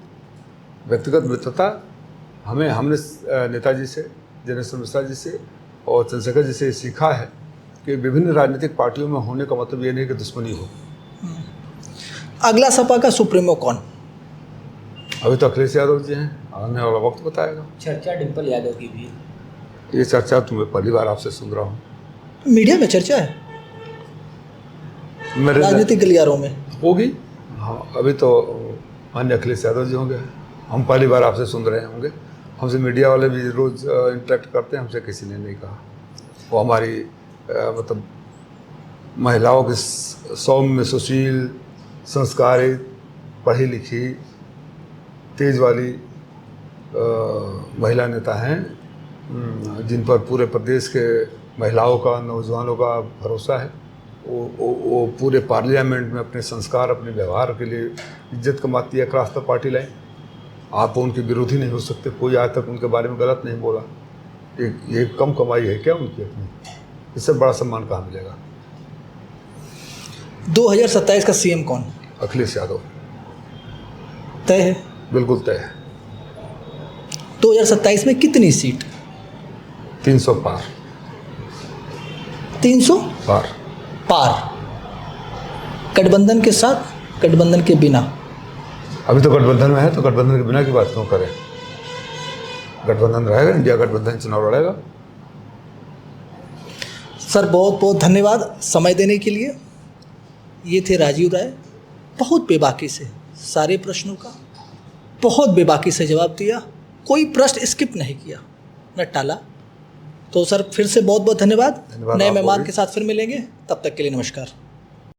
व्यक्तिगत मित्रता हमने नेताजी से, जनेश्वर मिश्रा जी से और चंद्रशेखर जी से सीखा है कि विभिन्न राजनीतिक पार्टियों में होने का मतलब ये नहीं कि दुश्मनी हो। अगला सपा का सुप्रीमो कौन? अभी तो अखिलेश यादव जी हैं, आने वाला वक्त बताएगा। चर्चा डिम्पल यादव की भी है। ये चर्चा तो मैं पहली बार आपसे सुन रहा हूँ। मीडिया में चर्चा है, मेरे राजनीतिक गलियारों में होगी। हाँ, अभी तो माननीय अखिलेश यादव जी होंगे, हम पहली बार आपसे सुन रहे होंगे। हमसे मीडिया वाले भी रोज़ इंटरेक्ट करते हैं, हमसे किसी ने नहीं कहा। वो हमारी मतलब महिलाओं की सौम्य, सुशील, संस्कारित, पढ़ी लिखी, तेज वाली महिला नेता हैं, जिन पर पूरे प्रदेश के महिलाओं का, नौजवानों का भरोसा है। वो पूरे पार्लियामेंट में अपने संस्कार, अपने व्यवहार के लिए इज्जत कमाती है। क्रॉस द पार्टी लाइन, आप उनके विरोधी नहीं हो सकते। कोई आज तक उनके बारे में गलत नहीं बोला। ये कम कमाई है क्या उनकी अपनी? इससे बड़ा सम्मान कहाँ मिलेगा? 2027 का सीएम कौन? अखिलेश यादव। तय है? बिल्कुल तय है। 2027 में कितनी सीट? 300 पार। 300 पार। पार। गठबंधन के साथ, गठबंधन के बिना? अभी तो गठबंधन में है, तो गठबंधन के बिना की बात क्यों करें? गठबंधन रहेगा, इंडिया गठबंधन चुनाव लड़ेगा। सर बहुत बहुत धन्यवाद समय देने के लिए। ये थे राजीव राय। बहुत बेबाकी से सारे प्रश्नों का बहुत बेबाकी से जवाब दिया, कोई प्रश्न स्किप नहीं किया, न टाला। तो सर फिर से बहुत बहुत धन्यवाद। नए मेहमान के साथ फिर मिलेंगे, तब तक के लिए नमस्कार।